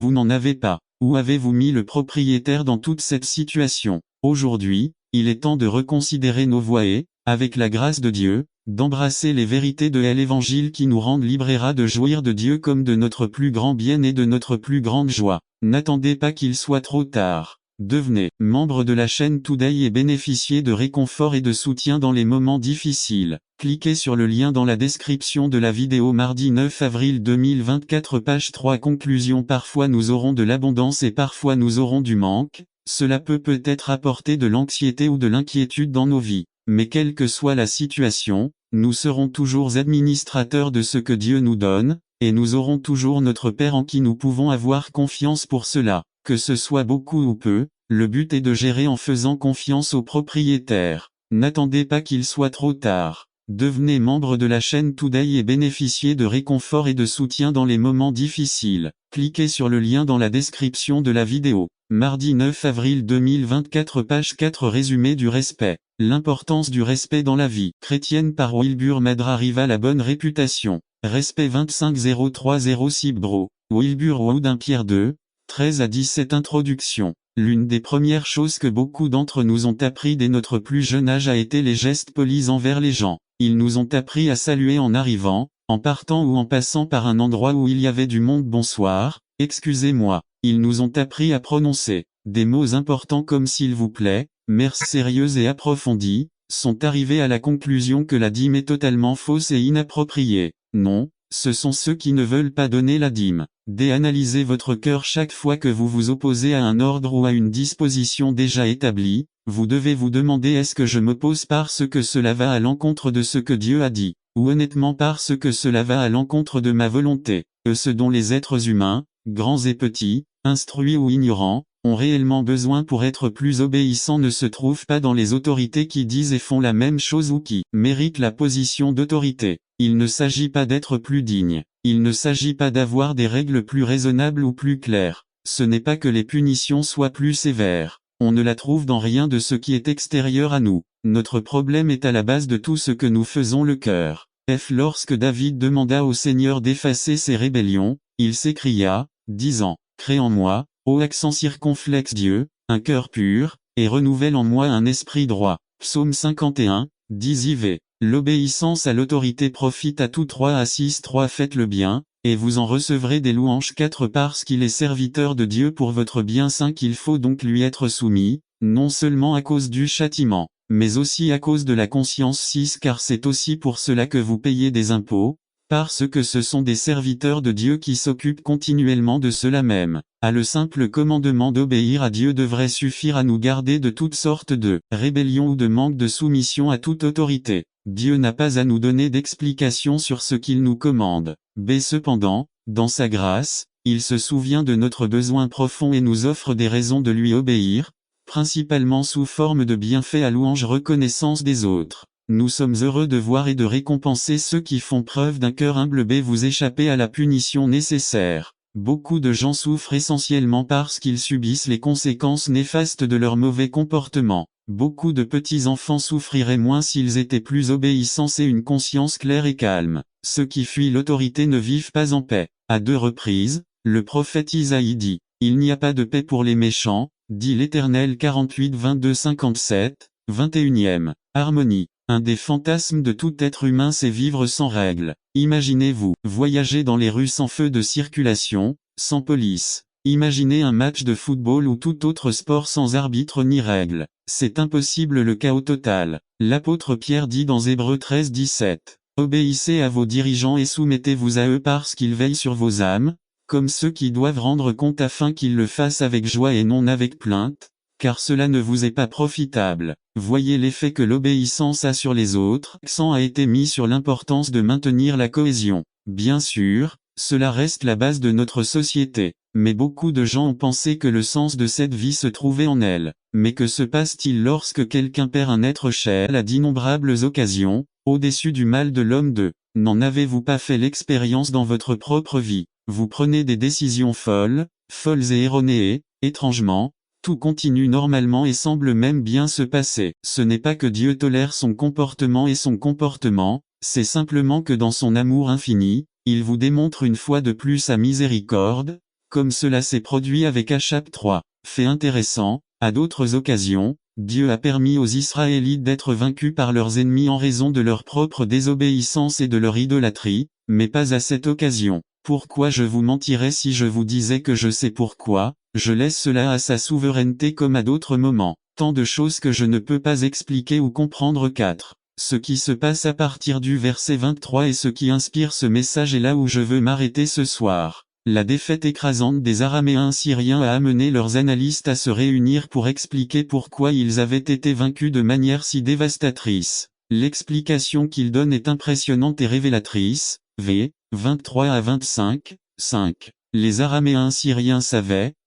Vous n'en avez pas. Où avez-vous mis le propriétaire dans toute cette situation? Aujourd'hui, il est temps de reconsidérer nos voies et, avec la grâce de Dieu, d'embrasser les vérités de l'Évangile qui nous rendent libres et de jouir de Dieu comme de notre plus grand bien et de notre plus grande joie. N'attendez pas qu'il soit trop tard. Devenez membre de la chaîne Today et bénéficiez de réconfort et de soutien dans les moments difficiles. Cliquez sur le lien dans la description de la vidéo. Mardi 9 avril 2024 page 3 Conclusion. Parfois nous aurons de l'abondance et parfois nous aurons du manque. Cela peut-être apporter de l'anxiété ou de l'inquiétude dans nos vies. Mais quelle que soit la situation, nous serons toujours administrateurs de ce que Dieu nous donne, et nous aurons toujours notre Père en qui nous pouvons avoir confiance pour cela. Que ce soit beaucoup ou peu, le but est de gérer en faisant confiance au propriétaire. N'attendez pas qu'il soit trop tard. Devenez membre de la chaîne Today et bénéficiez de réconfort et de soutien dans les moments difficiles. Cliquez sur le lien dans la description de la vidéo. Mardi 9 avril 2024 page 4 Résumé du respect. L'importance du respect dans la vie chrétienne par Wilbur Madra. Arrive à la bonne réputation. Respect 25-03-06 Bro. Wilbur Wood 1 Pierre 2, 13 à 17 Introduction. L'une des premières choses que beaucoup d'entre nous ont appris dès notre plus jeune âge a été les gestes polis envers les gens. Ils nous ont appris à saluer en arrivant, en partant ou en passant par un endroit où il y avait du monde. Bonsoir, excusez-moi. Ils nous ont appris à prononcer des mots importants comme s'il vous plaît, merci sérieuses et approfondies, sont arrivés à la conclusion que la dîme est totalement fausse et inappropriée. Non, ce sont ceux qui ne veulent pas donner la dîme. Analysez votre cœur chaque fois que vous vous opposez à un ordre ou à une disposition déjà établie. Vous devez vous demander: est-ce que je m'oppose parce que cela va à l'encontre de ce que Dieu a dit, ou honnêtement parce que cela va à l'encontre de ma volonté? Ce dont les êtres humains, grands et petits, instruits ou ignorants, ont réellement besoin pour être plus obéissants ne se trouve pas dans les autorités qui disent et font la même chose ou qui méritent la position d'autorité. Il ne s'agit pas d'être plus digne. Il ne s'agit pas d'avoir des règles plus raisonnables ou plus claires. Ce n'est pas que les punitions soient plus sévères. On ne la trouve dans rien de ce qui est extérieur à nous. Notre problème est à la base de tout ce que nous faisons, le cœur. Lorsque David demanda au Seigneur d'effacer ses rébellions, il s'écria, disant: crée en moi, ô accent circonflexe Dieu, un cœur pur, et renouvelle en moi un esprit droit. Psaume 51, 10 IV. L'obéissance à l'autorité profite à tout. 3 à 6 3 Faites le bien, et vous en recevrez des louanges. 4 Parce qu'il est serviteur de Dieu pour votre bien. 5 Il faut donc lui être soumis, non seulement à cause du châtiment, mais aussi à cause de la conscience. 6 Car c'est aussi pour cela que vous payez des impôts, parce que ce sont des serviteurs de Dieu qui s'occupent continuellement de cela même. Le simple commandement d'obéir à Dieu devrait suffire à nous garder de toutes sortes de rébellions ou de manque de soumission à toute autorité. Dieu n'a pas à nous donner d'explications sur ce qu'il nous commande. Cependant, dans sa grâce, il se souvient de notre besoin profond et nous offre des raisons de lui obéir, principalement sous forme de bienfaits à louange reconnaissance des autres. Nous sommes heureux de voir et de récompenser ceux qui font preuve d'un cœur humble. Vous échappez à la punition nécessaire. Beaucoup de gens souffrent essentiellement parce qu'ils subissent les conséquences néfastes de leur mauvais comportement. Beaucoup de petits enfants souffriraient moins s'ils étaient plus obéissants et une conscience claire et calme. Ceux qui fuient l'autorité ne vivent pas en paix. À 2 reprises, le prophète Isaïe dit: il n'y a pas de paix pour les méchants, dit l'Éternel. 48 22 57, 21e. Harmonie. Un des fantasmes de tout être humain, c'est vivre sans règles. Imaginez-vous voyager dans les rues sans feu de circulation, sans police. Imaginez un match de football ou tout autre sport sans arbitre ni règles. C'est impossible, le chaos total. L'apôtre Pierre dit dans Hébreux 13 17, obéissez à vos dirigeants et soumettez-vous à eux parce qu'ils veillent sur vos âmes, comme ceux qui doivent rendre compte afin qu'ils le fassent avec joie et non avec plainte, car cela ne vous est pas profitable. Voyez l'effet que l'obéissance a sur les autres. L'accent a été mis sur l'importance de maintenir la cohésion. Bien sûr, cela reste la base de notre société, mais beaucoup de gens ont pensé que le sens de cette vie se trouvait en elle. Mais que se passe-t-il lorsque quelqu'un perd un être cher à d'innombrables occasions, au-dessus du mal de l'homme de? N'en avez-vous pas fait l'expérience dans votre propre vie? Vous prenez des décisions folles et erronées et, étrangement, tout continue normalement et semble même bien se passer. Ce n'est pas que Dieu tolère son comportement et son comportement, c'est simplement que dans son amour infini, il vous démontre une fois de plus sa miséricorde, comme cela s'est produit avec Achab 3. Fait intéressant, à d'autres occasions, Dieu a permis aux Israélites d'être vaincus par leurs ennemis en raison de leur propre désobéissance et de leur idolâtrie, mais pas à cette occasion. Pourquoi je vous mentirais si je vous disais que je sais pourquoi? Je laisse cela à sa souveraineté comme à d'autres moments. Tant de choses que je ne peux pas expliquer ou comprendre. 4. Ce qui se passe à partir du verset 23 et ce qui inspire ce message est là où je veux m'arrêter ce soir. La défaite écrasante des Araméens syriens a amené leurs analystes à se réunir pour expliquer pourquoi ils avaient été vaincus de manière si dévastatrice. L'explication qu'ils donnent est impressionnante et révélatrice. V. 23 à 25, 5. Les Araméens syriens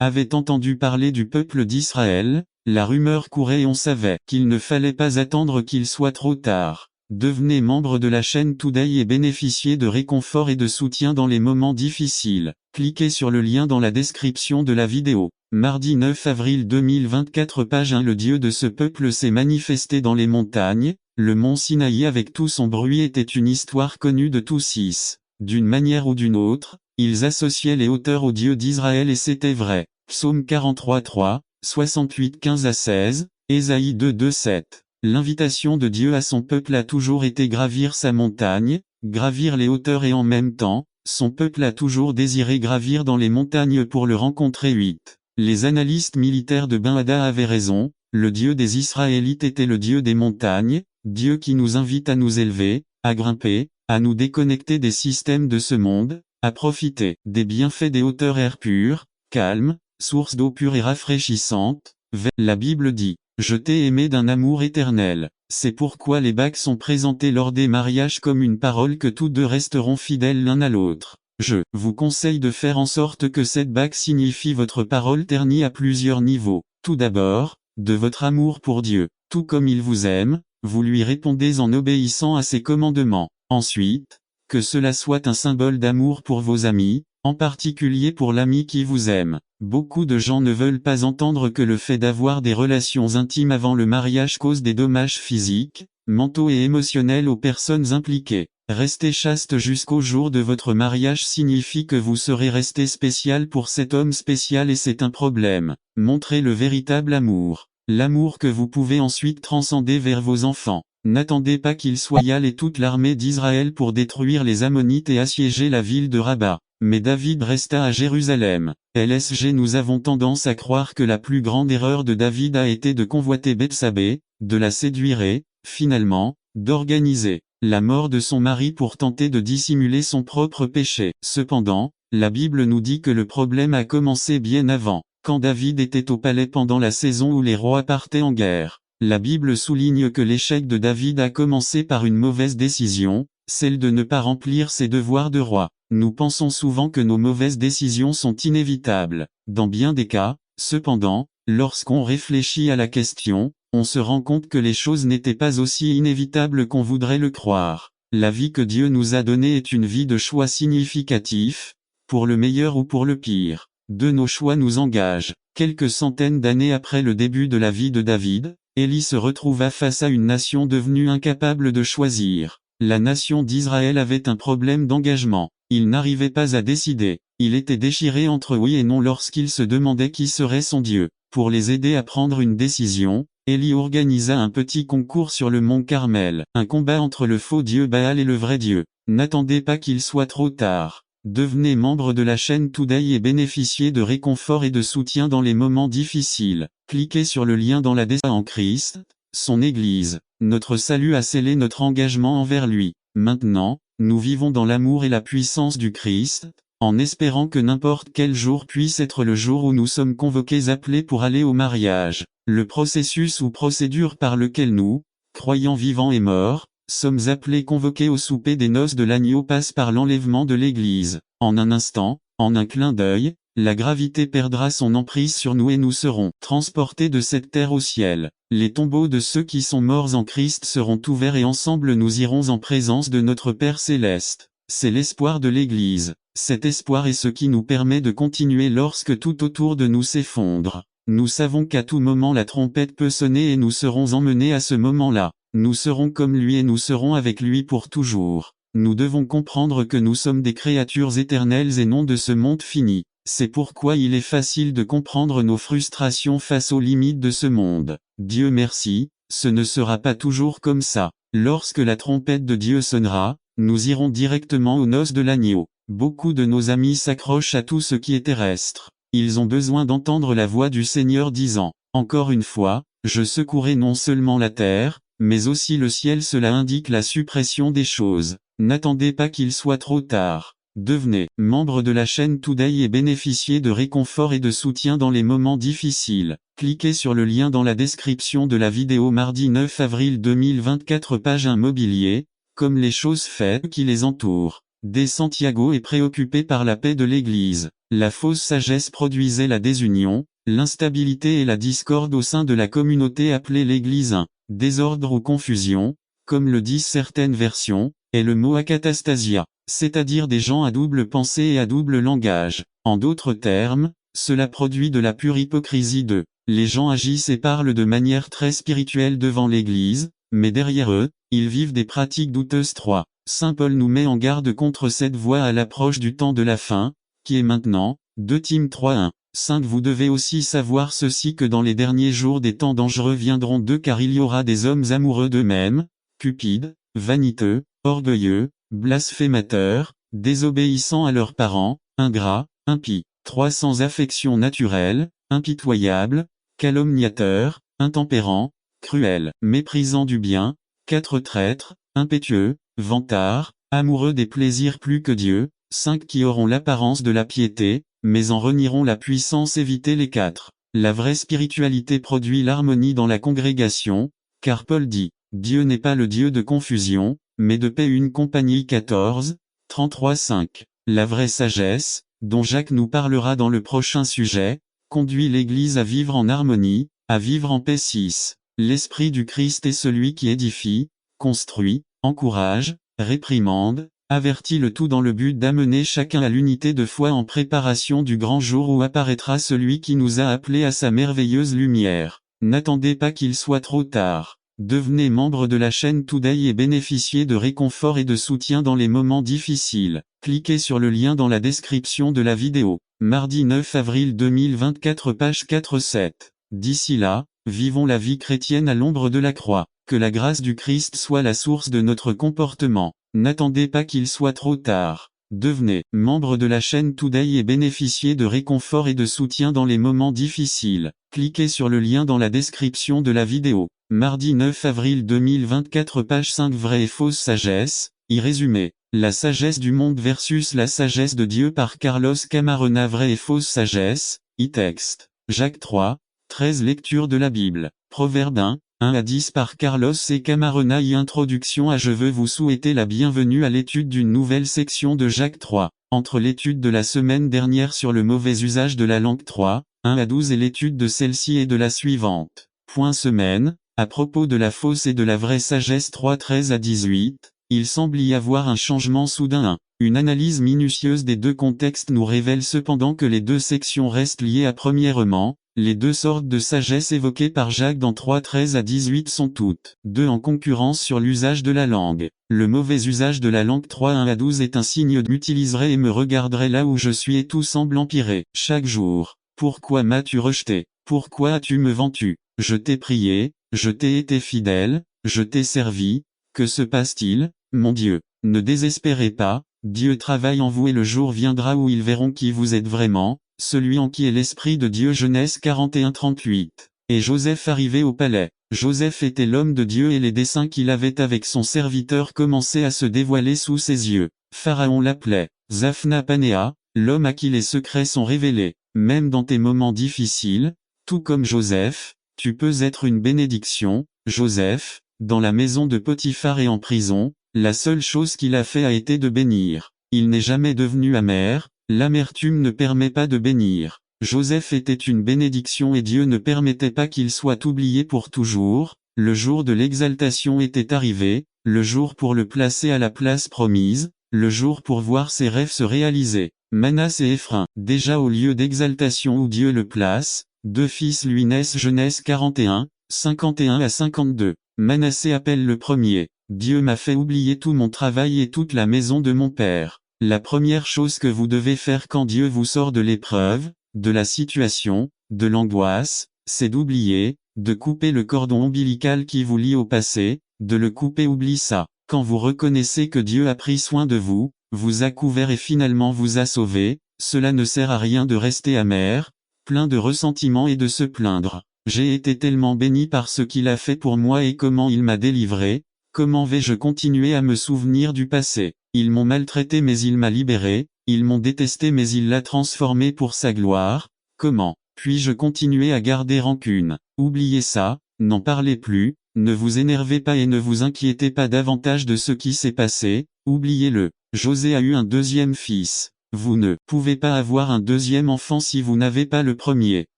avaient entendu parler du peuple d'Israël, la rumeur courait et on savait qu'il ne fallait pas attendre qu'il soit trop tard. Devenez membre de la chaîne Today et bénéficiez de réconfort et de soutien dans les moments difficiles. Cliquez sur le lien dans la description de la vidéo. Mardi 9 avril 2024 page 1. Le Dieu de ce peuple s'est manifesté dans les montagnes. Le mont Sinaï avec tout son bruit était une histoire connue de tous 6. D'une manière ou d'une autre, ils associaient les hauteurs au Dieu d'Israël et c'était vrai. Psaume 43 3, 68 15 à 16, Ésaïe 2 2 7. L'invitation de Dieu à son peuple a toujours été gravir sa montagne, gravir les hauteurs et en même temps, son peuple a toujours désiré gravir dans les montagnes pour le rencontrer. 8. Les analystes militaires de Ben Hadad avaient raison, le Dieu des Israélites était le Dieu des montagnes, Dieu qui nous invite à nous élever, à grimper, à nous déconnecter des systèmes de ce monde, à profiter des bienfaits des hauteurs air pur, calme, source d'eau pure et rafraîchissante. La Bible dit, « Je t'ai aimé d'un amour éternel ». C'est pourquoi les bagues sont présentées lors des mariages comme une parole que tous deux resteront fidèles l'un à l'autre. Je vous conseille de faire en sorte que cette bague signifie votre parole ternie à plusieurs niveaux. Tout d'abord, de votre amour pour Dieu. Tout comme il vous aime, vous lui répondez en obéissant à ses commandements. Ensuite, que cela soit un symbole d'amour pour vos amis, en particulier pour l'ami qui vous aime. Beaucoup de gens ne veulent pas entendre que le fait d'avoir des relations intimes avant le mariage cause des dommages physiques, mentaux et émotionnels aux personnes impliquées. Rester chaste jusqu'au jour de votre mariage signifie que vous serez resté spécial pour cet homme spécial et c'est un problème. Montrez le véritable amour. L'amour que vous pouvez ensuite transcender vers vos enfants. N'attendez pas qu'ils soient et toute l'armée d'Israël pour détruire les Ammonites et assiéger la ville de Rabat. Mais David resta à Jérusalem. LSG Nous avons tendance à croire que la plus grande erreur de David a été de convoiter Bethsabée, de la séduire et, finalement, d'organiser la mort de son mari pour tenter de dissimuler son propre péché. Cependant, la Bible nous dit que le problème a commencé bien avant, quand David était au palais pendant la saison où les rois partaient en guerre. La Bible souligne que l'échec de David a commencé par une mauvaise décision, celle de ne pas remplir ses devoirs de roi. Nous pensons souvent que nos mauvaises décisions sont inévitables. Dans bien des cas, cependant, lorsqu'on réfléchit à la question, on se rend compte que les choses n'étaient pas aussi inévitables qu'on voudrait le croire. La vie que Dieu nous a donnée est une vie de choix significatifs, pour le meilleur ou pour le pire. De nos choix nous engagent. Quelques centaines d'années après le début de la vie de David, Élie se retrouva face à une nation devenue incapable de choisir. La nation d'Israël avait un problème d'engagement. Il n'arrivait pas à décider. Il était déchiré entre oui et non lorsqu'il se demandait qui serait son Dieu. Pour les aider à prendre une décision, Élie organisa un petit concours sur le mont Carmel. Un combat entre le faux Dieu Baal et le vrai Dieu. N'attendez pas qu'il soit trop tard. Devenez membre de la chaîne Today et bénéficiez de réconfort et de soutien dans les moments difficiles. Cliquez sur le lien dans la description. En Christ, son Église. Notre salut a scellé notre engagement envers lui. Maintenant, nous vivons dans l'amour et la puissance du Christ, en espérant que n'importe quel jour puisse être le jour où nous sommes convoqués appelés pour aller au mariage. Le processus ou procédure par lequel nous, croyants vivants et morts, sommes appelés convoqués au souper des noces de l'agneau passe par l'enlèvement de l'Église. En un instant, en un clin d'œil, la gravité perdra son emprise sur nous et nous serons transportés de cette terre au ciel. Les tombeaux de ceux qui sont morts en Christ seront ouverts et ensemble nous irons en présence de notre Père Céleste. C'est l'espoir de l'Église. Cet espoir est ce qui nous permet de continuer lorsque tout autour de nous s'effondre. Nous savons qu'à tout moment la trompette peut sonner et nous serons emmenés à ce moment-là. Nous serons comme lui et nous serons avec lui pour toujours. Nous devons comprendre que nous sommes des créatures éternelles et non de ce monde fini. C'est pourquoi il est facile de comprendre nos frustrations face aux limites de ce monde. Dieu merci, ce ne sera pas toujours comme ça. Lorsque la trompette de Dieu sonnera, nous irons directement aux noces de l'agneau. Beaucoup de nos amis s'accrochent à tout ce qui est terrestre. Ils ont besoin d'entendre la voix du Seigneur disant, encore une fois, je secouerai non seulement la terre, mais aussi le ciel. Cela indique la suppression des choses. N'attendez pas qu'il soit trop tard. Devenez membre de la chaîne Today et bénéficiez de réconfort et de soutien dans les moments difficiles. Cliquez sur le lien dans la description de la vidéo. Mardi 9 avril 2024. Page immobilier, comme les choses faites qui les entourent. De Santiago est préoccupé par la paix de l'Église. La fausse sagesse produisait la désunion, l'instabilité et la discorde au sein de la communauté appelée l'Église. Un désordre ou confusion, comme le disent certaines versions, est le mot akatastasia, c'est-à-dire des gens à double pensée et à double langage. En d'autres termes, cela produit de la pure hypocrisie de. Les gens agissent et parlent de manière très spirituelle devant l'Église, mais derrière eux, ils vivent des pratiques douteuses. 3. Saint Paul nous met en garde contre cette voie à l'approche du temps de la fin, qui est maintenant. 2 Tim 3:1. 5. Vous devez aussi savoir ceci que dans les derniers jours des temps dangereux viendront car il y aura des hommes amoureux d'eux-mêmes, cupides, vaniteux, orgueilleux, blasphémateurs, désobéissants à leurs parents, ingrats, impies. 3. Sans affection naturelle, impitoyables, calomniateurs, intempérants, cruels, méprisants du bien. 4. Traîtres, impétueux, vantards, amoureux des plaisirs plus que Dieu. 5. Qui auront l'apparence de la piété, mais en renieront la puissance. Évitez les 4. La vraie spiritualité produit l'harmonie dans la congrégation, car Paul dit, Dieu n'est pas le Dieu de confusion, mais de paix. 1 Compagnie 14, 33-5. La vraie sagesse, dont Jacques nous parlera dans le prochain sujet, conduit l'Église à vivre en harmonie, à vivre en paix. 6. L'Esprit du Christ est celui qui édifie, construit, encourage, réprimande, avertit le tout dans le but d'amener chacun à l'unité de foi en préparation du grand jour où apparaîtra celui qui nous a appelés à sa merveilleuse lumière. N'attendez pas qu'il soit trop tard. Devenez membre de la chaîne Today et bénéficiez de réconfort et de soutien dans les moments difficiles. Cliquez sur le lien dans la description de la vidéo. Mardi 9 avril 2024. Page 4-7. D'ici là, vivons la vie chrétienne à l'ombre de la croix. Que la grâce du Christ soit la source de notre comportement. N'attendez pas qu'il soit trop tard. Devenez membre de la chaîne Today et bénéficiez de réconfort et de soutien dans les moments difficiles. Cliquez sur le lien dans la description de la vidéo. Mardi 9 avril 2024. Page 5. Vraie et fausse sagesse. Résumé. La sagesse du monde versus la sagesse de Dieu par Carlos Camarena. Vraie et fausse sagesse. Texte. Jacques 3, 13. Lecture de la Bible. Proverbe 1-10 par Carlos C. Camarena. Introduction. Je veux vous souhaiter la bienvenue à l'étude d'une nouvelle section de Jacques 3. Entre l'étude de la semaine dernière sur le mauvais usage de la langue 3-1-12 et l'étude de celle-ci et de la suivante. Semaine, à propos de la fausse et de la vraie sagesse 3-13-18, il semble y avoir un changement soudain. Une analyse minutieuse des deux contextes nous révèle cependant que les deux sections restent liées. Premièrement, les deux sortes de sagesse évoquées par Jacques dans 3-13-18 sont toutes deux en concurrence sur l'usage de la langue. Le mauvais usage de la langue 3-1-12 est un signe d'utiliserai et me regarderai là où je suis et tout semble empirer. Chaque jour. Pourquoi m'as-tu rejeté? Pourquoi as-tu me vendu? Je t'ai prié, je t'ai été fidèle, je t'ai servi. Que se passe-t-il, mon Dieu? Ne désespérez pas, Dieu travaille en vous et le jour viendra où ils verront qui vous êtes vraiment, celui en qui est l'Esprit de Dieu. Genèse 41-38. Et Joseph arrivait au palais. Joseph était l'homme de Dieu et les desseins qu'il avait avec son serviteur commençaient à se dévoiler sous ses yeux. Pharaon l'appelait Zaphna Panéa, l'homme à qui les secrets sont révélés. Même dans tes moments difficiles, tout comme Joseph, tu peux être une bénédiction. Joseph, dans la maison de Potiphar et en prison, la seule chose qu'il a fait a été de bénir. Il n'est jamais devenu amer, l'amertume ne permet pas de bénir. Joseph était une bénédiction et Dieu ne permettait pas qu'il soit oublié pour toujours. Le jour de l'exaltation était arrivé, le jour pour le placer à la place promise, le jour pour voir ses rêves se réaliser. Manasse et Éphraim, déjà au lieu d'exaltation où Dieu le place, deux fils lui naissent. Genèse 41, 51-52. Manassé appelle le premier. Dieu m'a fait oublier tout mon travail et toute la maison de mon père. La première chose que vous devez faire quand Dieu vous sort de l'épreuve, de la situation, de l'angoisse, c'est d'oublier, de couper le cordon ombilical qui vous lie au passé, de le couper. Oublie ça. Quand vous reconnaissez que Dieu a pris soin de vous, vous a couvert et finalement vous a sauvé, cela ne sert à rien de rester amer, plein de ressentiment et de se plaindre. J'ai été tellement béni par ce qu'il a fait pour moi et comment il m'a délivré, comment vais-je continuer à me souvenir du passé? Ils m'ont maltraité mais il m'a libéré, ils m'ont détesté mais il l'a transformé pour sa gloire, comment puis-je continuer à garder rancune? Oubliez ça, n'en parlez plus, ne vous énervez pas et ne vous inquiétez pas davantage de ce qui s'est passé, oubliez-le. José a eu un deuxième fils. Vous ne pouvez pas avoir un deuxième enfant si vous n'avez pas le premier.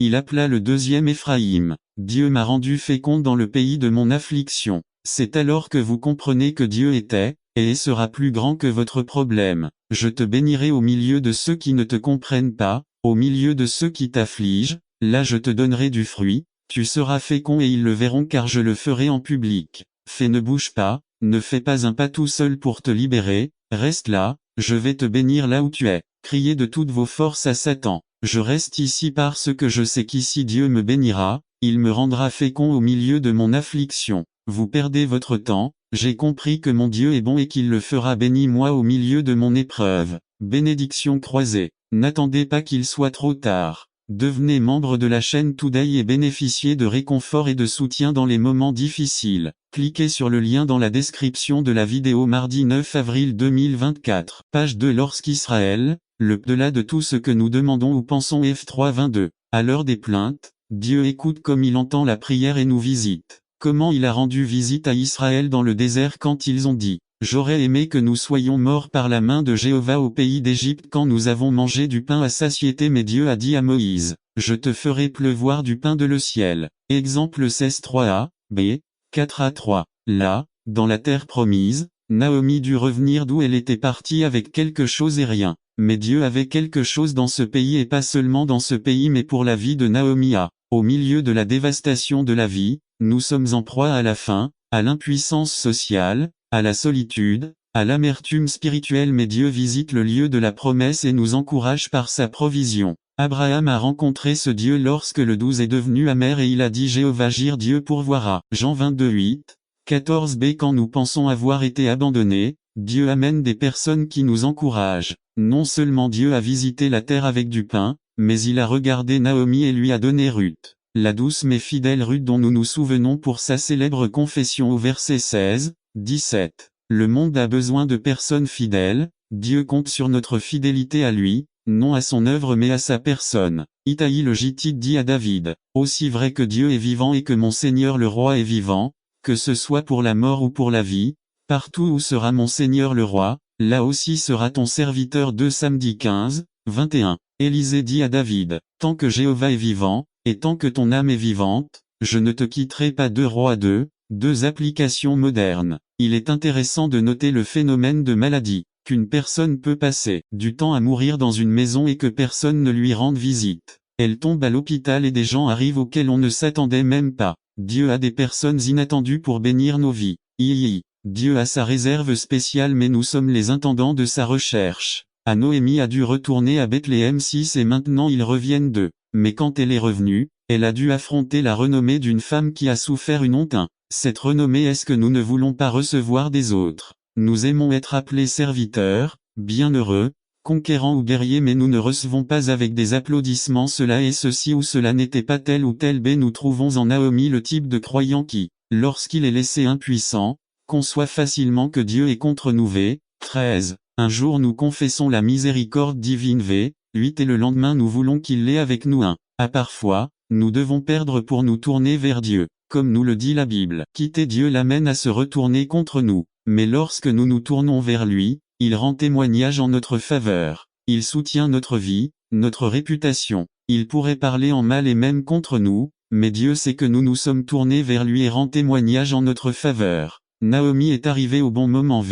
Il appela le deuxième Éphraïm. Dieu m'a rendu fécond dans le pays de mon affliction. C'est alors que vous comprenez que Dieu était, et sera plus grand que votre problème. Je te bénirai au milieu de ceux qui ne te comprennent pas, au milieu de ceux qui t'affligent, là je te donnerai du fruit, tu seras fécond et ils le verront car je le ferai en public. Ne bouge pas, ne fais pas un pas tout seul pour te libérer, reste là, je vais te bénir là où tu es. Criez de toutes vos forces à Satan. Je reste ici parce que je sais qu'ici Dieu me bénira, il me rendra fécond au milieu de mon affliction. Vous perdez votre temps, j'ai compris que mon Dieu est bon et qu'il le fera béni moi au milieu de mon épreuve. Bénédiction croisée. N'attendez pas qu'il soit trop tard. Devenez membre de la chaîne Today et bénéficiez de réconfort et de soutien dans les moments difficiles. Cliquez sur le lien dans la description de la vidéo mardi 9 avril 2024. Page 2. Lorsqu'Israël, delà de tout ce que nous demandons ou pensons F3 22. À l'heure des plaintes, Dieu écoute comme il entend la prière et nous visite. Comment il a rendu visite à Israël dans le désert quand ils ont dit « J'aurais aimé que nous soyons morts par la main de Jéhovah au pays d'Égypte quand nous avons mangé du pain à satiété mais Dieu a dit à Moïse « Je te ferai pleuvoir du pain de le ciel ». Exemple 16 3a, b, 4a 3. Là, dans la terre promise, Naomi dut revenir d'où elle était partie avec quelque chose et rien. Mais Dieu avait quelque chose dans ce pays et pas seulement dans ce pays mais pour la vie de Naomi. Au milieu de la dévastation de la vie, nous sommes en proie à la faim, à l'impuissance sociale, à la solitude, à l'amertume spirituelle mais Dieu visite le lieu de la promesse et nous encourage par sa provision. Abraham a rencontré ce Dieu lorsque le 12 est devenu amer et il a dit Jéhovah Jire Dieu pourvoira. Jean 22 8, 14b. Quand nous pensons avoir été abandonnés, Dieu amène des personnes qui nous encouragent. Non seulement Dieu a visité la terre avec du pain, mais il a regardé Naomi et lui a donné Ruth. La douce mais fidèle Ruth dont nous nous souvenons pour sa célèbre confession au verset 16, 17. Le monde a besoin de personnes fidèles, Dieu compte sur notre fidélité à lui, non à son œuvre mais à sa personne. Itaï le Gittite dit à David, aussi vrai que Dieu est vivant et que mon Seigneur le roi est vivant, que ce soit pour la mort ou pour la vie, partout où sera mon Seigneur le roi, là aussi sera ton serviteur. 2 Samedi 15, 21. Élisée dit à David, tant que Jéhovah est vivant, et tant que ton âme est vivante, je ne te quitterai pas. 2 Rois 2, 2 applications modernes. Il est intéressant de noter le phénomène de maladie, qu'une personne peut passer du temps à mourir dans une maison et que personne ne lui rende visite. Elle tombe à l'hôpital et des gens arrivent auxquels on ne s'attendait même pas. Dieu a des personnes inattendues pour bénir nos vies. Dieu a sa réserve spéciale mais nous sommes les intendants de sa recherche. Noémie a dû retourner à Bethléem 6 et maintenant ils reviennent d'eux. Mais quand elle est revenue, elle a dû affronter la renommée d'une femme qui a souffert une honte. Cette renommée est-ce que nous ne voulons pas recevoir des autres? Nous aimons être appelés serviteurs, bienheureux, conquérants ou guerriers mais nous ne recevons pas avec des applaudissements cela et ceci ou cela n'était pas tel ou tel. Nous trouvons en Naomi le type de croyant qui, lorsqu'il est laissé impuissant, conçoit facilement que Dieu est contre nous. 13. Un jour nous confessons la miséricorde divine. 8 et le lendemain nous voulons qu'il l'ait avec nous. Parfois, nous devons perdre pour nous tourner vers Dieu. Comme nous le dit la Bible, quitter Dieu l'amène à se retourner contre nous. Mais lorsque nous nous tournons vers lui, il rend témoignage en notre faveur. Il soutient notre vie, notre réputation. Il pourrait parler en mal et même contre nous, mais Dieu sait que nous nous sommes tournés vers lui et rend témoignage en notre faveur. Naomi est arrivée au bon moment.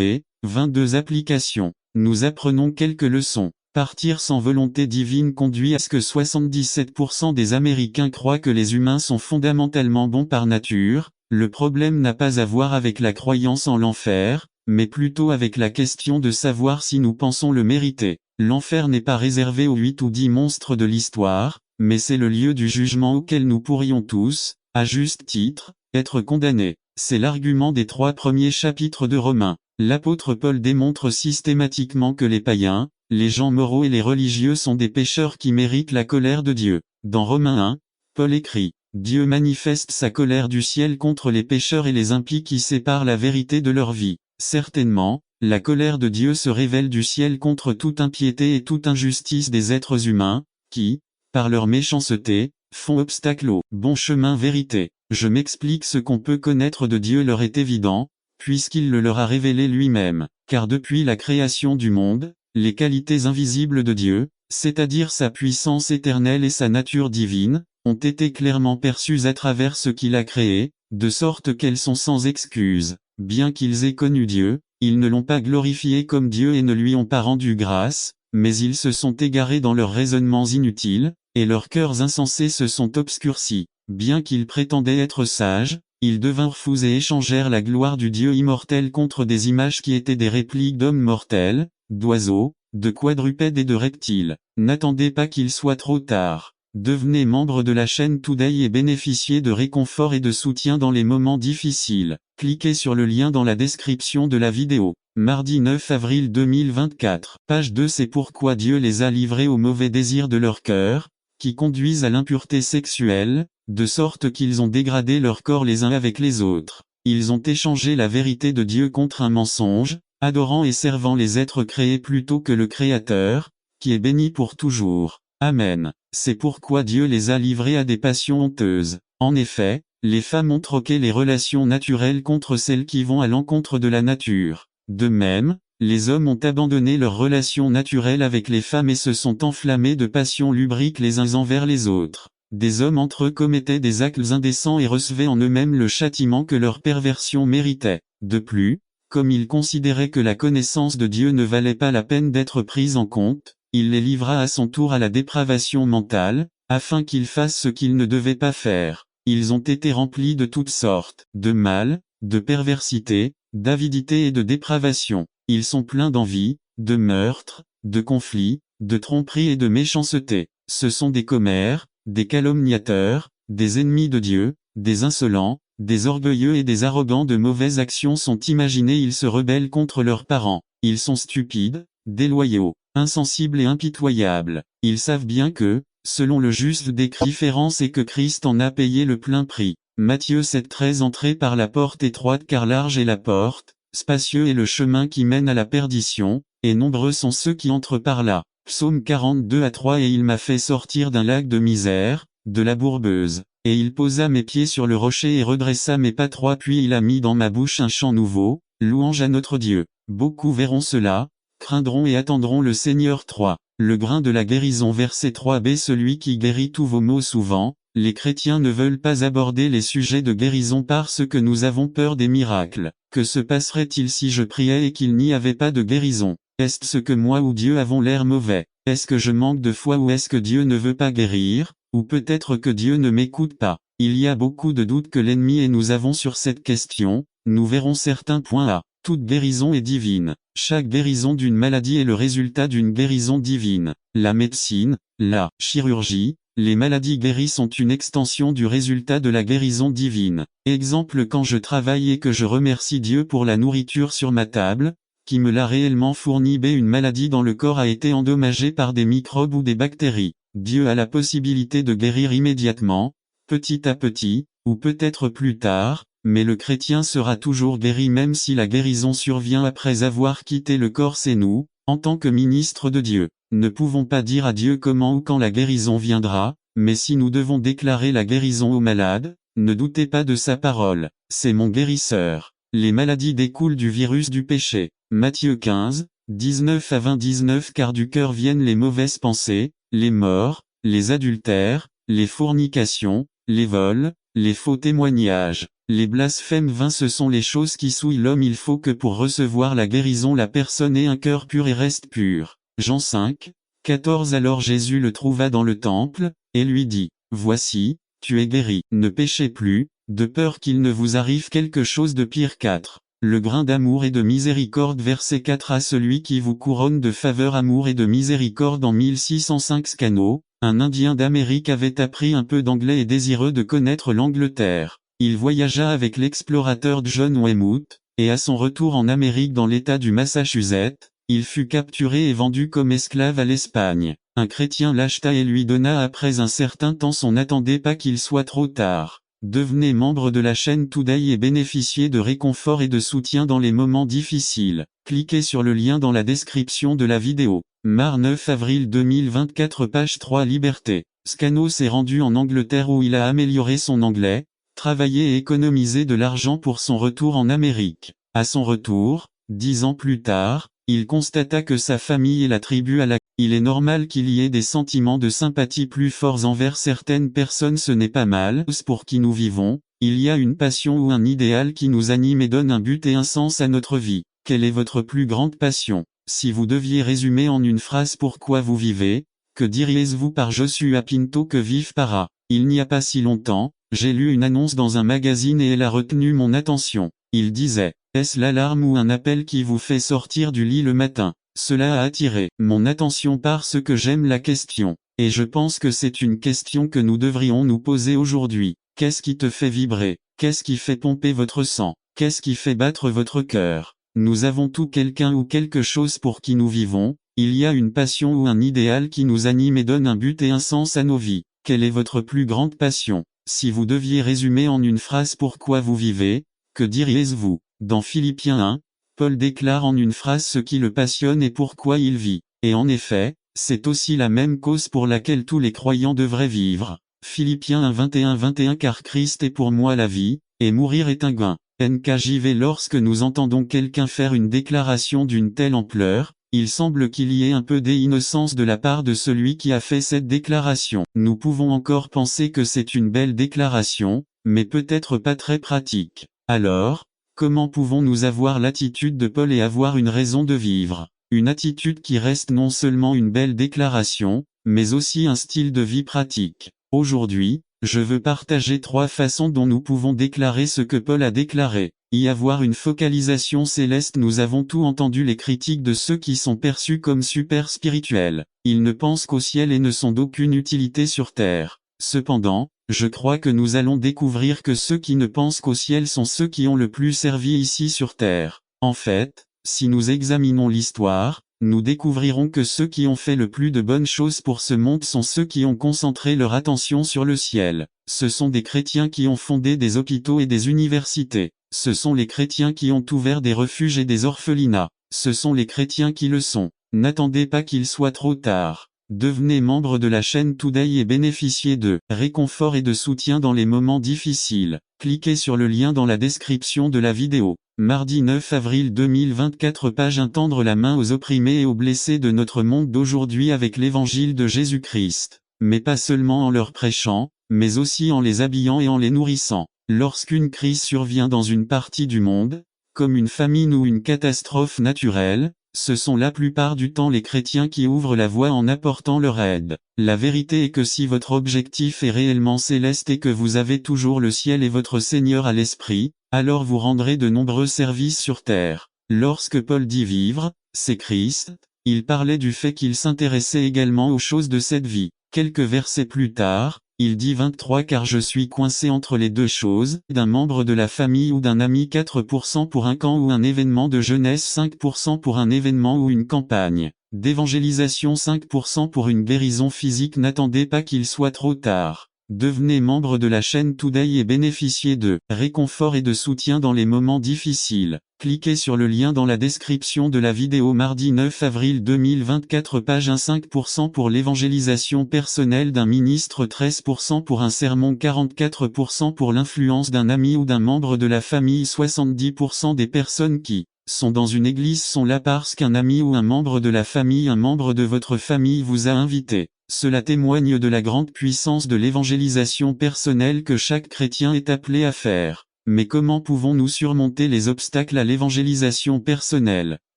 22 applications. Nous apprenons quelques leçons. Partir sans volonté divine conduit à ce que 77% des Américains croient que les humains sont fondamentalement bons par nature. Le problème n'a pas à voir avec la croyance en l'enfer, mais plutôt avec la question de savoir si nous pensons le mériter. L'enfer n'est pas réservé aux 8 ou 10 monstres de l'histoire, mais c'est le lieu du jugement auquel nous pourrions tous, à juste titre, être condamnés. C'est l'argument des 3 premiers chapitres de Romains. L'apôtre Paul démontre systématiquement que les païens, les gens moraux et les religieux sont des pécheurs qui méritent la colère de Dieu. Dans Romains 1, Paul écrit: Dieu manifeste sa colère du ciel contre les pécheurs et les impies qui séparent la vérité de leur vie. Certainement, la colère de Dieu se révèle du ciel contre toute impiété et toute injustice des êtres humains, qui, par leur méchanceté, font obstacle au bon chemin vérité. Je m'explique, ce qu'on peut connaître de Dieu leur est évident, puisqu'il le leur a révélé lui-même, car depuis la création du monde, les qualités invisibles de Dieu, c'est-à-dire sa puissance éternelle et sa nature divine, ont été clairement perçues à travers ce qu'il a créé, de sorte qu'elles sont sans excuse. Bien qu'ils aient connu Dieu, ils ne l'ont pas glorifié comme Dieu et ne lui ont pas rendu grâce, mais ils se sont égarés dans leurs raisonnements inutiles, et leurs cœurs insensés se sont obscurcis. Bien qu'ils prétendaient être sages, ils devinrent fous et échangèrent la gloire du Dieu immortel contre des images qui étaient des répliques d'hommes mortels, d'oiseaux, de quadrupèdes et de reptiles. N'attendez pas qu'il soit trop tard. Devenez membre de la chaîne Today et bénéficiez de réconfort et de soutien dans les moments difficiles. Cliquez sur le lien dans la description de la vidéo. Mardi 9 avril 2024. Page 2. C'est pourquoi Dieu les a livrés aux mauvais désirs de leur cœur, qui conduisent à l'impureté sexuelle, de sorte qu'ils ont dégradé leur corps les uns avec les autres. Ils ont échangé la vérité de Dieu contre un mensonge, adorant et servant les êtres créés plutôt que le Créateur, qui est béni pour toujours. Amen. C'est pourquoi Dieu les a livrés à des passions honteuses. En effet, les femmes ont troqué les relations naturelles contre celles qui vont à l'encontre de la nature. De même, les hommes ont abandonné leurs relations naturelles avec les femmes et se sont enflammés de passions lubriques les uns envers les autres. Des hommes entre eux commettaient des actes indécents et recevaient en eux-mêmes le châtiment que leur perversion méritait. De plus, comme ils considéraient que la connaissance de Dieu ne valait pas la peine d'être prise en compte, il les livra à son tour à la dépravation mentale, afin qu'ils fassent ce qu'ils ne devaient pas faire. Ils ont été remplis de toutes sortes de mal, de perversité, d'avidité et de dépravation. Ils sont pleins d'envie, de meurtre, de conflits, de tromperie et de méchanceté. Ce sont des commères, des calomniateurs, des ennemis de Dieu, des insolents, des orgueilleux et des arrogants. De mauvaises actions sont imaginées. Ils se rebellent contre leurs parents. Ils sont stupides, déloyaux, insensibles et impitoyables. Ils savent bien que, selon le juste décret, différence est que Christ en a payé le plein prix. Matthieu 7,13. Entrez par la porte étroite, car large est la porte, spacieux est le chemin qui mène à la perdition, et nombreux sont ceux qui entrent par là. Psaume 42:3. Et il m'a fait sortir d'un lac de misère, de la bourbeuse. Et il posa mes pieds sur le rocher et redressa mes pas droits, puis il a mis dans ma bouche un chant nouveau, louange à notre Dieu. Beaucoup verront cela, craindront et attendront le Seigneur. 3. Le grain de la guérison. Verset 3b. Celui qui guérit tous vos maux. Souvent, les chrétiens ne veulent pas aborder les sujets de guérison parce que nous avons peur des miracles. Que se passerait-il si je priais et qu'il n'y avait pas de guérison? Est-ce que moi ou Dieu avons l'air mauvais? Est-ce que je manque de foi ou est-ce que Dieu ne veut pas guérir? Ou peut-être que Dieu ne m'écoute pas? Il y a beaucoup de doutes que l'ennemi et nous avons sur cette question. Nous verrons certains points A. Toute guérison est divine. Chaque guérison d'une maladie est le résultat d'une guérison divine. La médecine, la chirurgie, les maladies guéries sont une extension du résultat de la guérison divine. Exemple: quand je travaille et que je remercie Dieu pour la nourriture sur ma table, qui me l'a réellement fournie. B. Une maladie dans le corps a été endommagée par des microbes ou des bactéries. Dieu a la possibilité de guérir immédiatement, petit à petit, ou peut-être plus tard, mais le chrétien sera toujours guéri même si la guérison survient après avoir quitté le corps. C'est nous, en tant que ministres de Dieu, ne pouvons pas dire à Dieu comment ou quand la guérison viendra, mais si nous devons déclarer la guérison aux malades, ne doutez pas de sa parole. C'est mon guérisseur. Les maladies découlent du virus du péché. Matthieu 15, 19-20. Car du cœur viennent les mauvaises pensées, les morts, les adultères, les fornications, les vols, les faux témoignages, les blasphèmes vains. Ce sont les choses qui souillent l'homme. Il faut que pour recevoir la guérison la personne ait un cœur pur et reste pur. Jean 5, 14. Alors Jésus le trouva dans le temple, et lui dit: Voici, tu es guéri. Ne péchez plus, de peur qu'il ne vous arrive quelque chose de pire. 4. Le grain d'amour et de miséricorde verset 4 à celui qui vous couronne de faveur amour et de miséricorde en 1605 Scano, un Indien d'Amérique avait appris un peu d'anglais et désireux de connaître l'Angleterre. Il voyagea avec l'explorateur John Weymouth, et à son retour en Amérique dans l'État du Massachusetts, il fut capturé et vendu comme esclave à l'Espagne. Un chrétien l'acheta et lui donna après un certain temps son n'attendez pas qu'il soit trop tard. Devenez membre de la chaîne Today et bénéficiez de réconfort et de soutien dans les moments difficiles. Cliquez sur le lien dans la description de la vidéo. Mar 9 avril 2024 page 3 Liberté. Scano s'est rendu en Angleterre où il a amélioré son anglais, travaillé et économisé de l'argent pour son retour en Amérique. À son retour, 10 ans plus tard, il constata que sa famille et la tribu à laquelle il est normal qu'il y ait des sentiments de sympathie plus forts envers certaines personnes. Ce n'est pas mal pour qui nous vivons, il y a une passion ou un idéal qui nous anime et donne un but et un sens à notre vie. Quelle est votre plus grande passion? Si vous deviez résumer en une phrase pourquoi vous vivez, que diriez-vous par Joshua Pinto que vive para? Il n'y a pas si longtemps, j'ai lu une annonce dans un magazine et elle a retenu mon attention. Il disait, est-ce l'alarme ou un appel qui vous fait sortir du lit le matin? Cela a attiré mon attention parce que j'aime la question. Et je pense que c'est une question que nous devrions nous poser aujourd'hui. Qu'est-ce qui te fait vibrer? Qu'est-ce qui fait pomper votre sang? Qu'est-ce qui fait battre votre cœur? Nous avons tout quelqu'un ou quelque chose pour qui nous vivons. Il y a une passion ou un idéal qui nous anime et donne un but et un sens à nos vies. Quelle est votre plus grande passion? Si vous deviez résumer en une phrase pourquoi vous vivez, que diriez-vous? Dans Philippiens 1, Paul déclare en une phrase ce qui le passionne et pourquoi il vit. Et en effet, c'est aussi la même cause pour laquelle tous les croyants devraient vivre. Philippiens 1 21 car Christ est pour moi la vie, et mourir est un gain. NKJV Lorsque nous entendons quelqu'un faire une déclaration d'une telle ampleur, il semble qu'il y ait un peu d'innocence de la part de celui qui a fait cette déclaration. Nous pouvons encore penser que c'est une belle déclaration, mais peut-être pas très pratique. Alors, comment pouvons-nous avoir l'attitude de Paul et avoir une raison de vivre? Une attitude qui reste non seulement une belle déclaration, mais aussi un style de vie pratique. Aujourd'hui, je veux partager 3 façons dont nous pouvons déclarer ce que Paul a déclaré. Y avoir une focalisation céleste. Nous avons tout entendu les critiques de ceux qui sont perçus comme super spirituels. Ils ne pensent qu'au ciel et ne sont d'aucune utilité sur terre. Cependant, je crois que nous allons découvrir que ceux qui ne pensent qu'au ciel sont ceux qui ont le plus servi ici sur terre. En fait, si nous examinons l'histoire, nous découvrirons que ceux qui ont fait le plus de bonnes choses pour ce monde sont ceux qui ont concentré leur attention sur le ciel. Ce sont des chrétiens qui ont fondé des hôpitaux et des universités. Ce sont les chrétiens qui ont ouvert des refuges et des orphelinats. Ce sont les chrétiens qui le sont. N'attendez pas qu'il soit trop tard. Devenez membre de la chaîne Today et bénéficiez de réconfort et de soutien dans les moments difficiles. Cliquez sur le lien dans la description de la vidéo. Mardi 9 avril 2024 page tendre la main aux opprimés et aux blessés de notre monde d'aujourd'hui avec l'évangile de Jésus-Christ. Mais pas seulement en leur prêchant, mais aussi en les habillant et en les nourrissant. Lorsqu'une crise survient dans une partie du monde, comme une famine ou une catastrophe naturelle, ce sont la plupart du temps les chrétiens qui ouvrent la voie en apportant leur aide. La vérité est que si votre objectif est réellement céleste et que vous avez toujours le ciel et votre Seigneur à l'esprit, alors vous rendrez de nombreux services sur terre. Lorsque Paul dit vivre, c'est Christ, il parlait du fait qu'il s'intéressait également aux choses de cette vie. Quelques versets plus tard, il dit 23 car je suis coincé entre les deux choses, d'un membre de la famille ou d'un ami 4% pour un camp ou un événement de jeunesse 5% pour un événement ou une campagne, d'évangélisation 5% pour une guérison physique. N'attendez pas qu'il soit trop tard. Devenez membre de la chaîne Today et bénéficiez de réconfort et de soutien dans les moments difficiles. Cliquez sur le lien dans la description de la vidéo. Mardi 9 avril 2024 page 1 5% pour l'évangélisation personnelle d'un ministre 13% pour un sermon 44% pour l'influence d'un ami ou d'un membre de la famille 70% des personnes qui sont dans une église sont là parce qu'un ami ou un membre de la famille, un membre de votre famille vous a invité. Cela témoigne de la grande puissance de l'évangélisation personnelle que chaque chrétien est appelé à faire. Mais comment pouvons-nous surmonter les obstacles à l'évangélisation personnelle?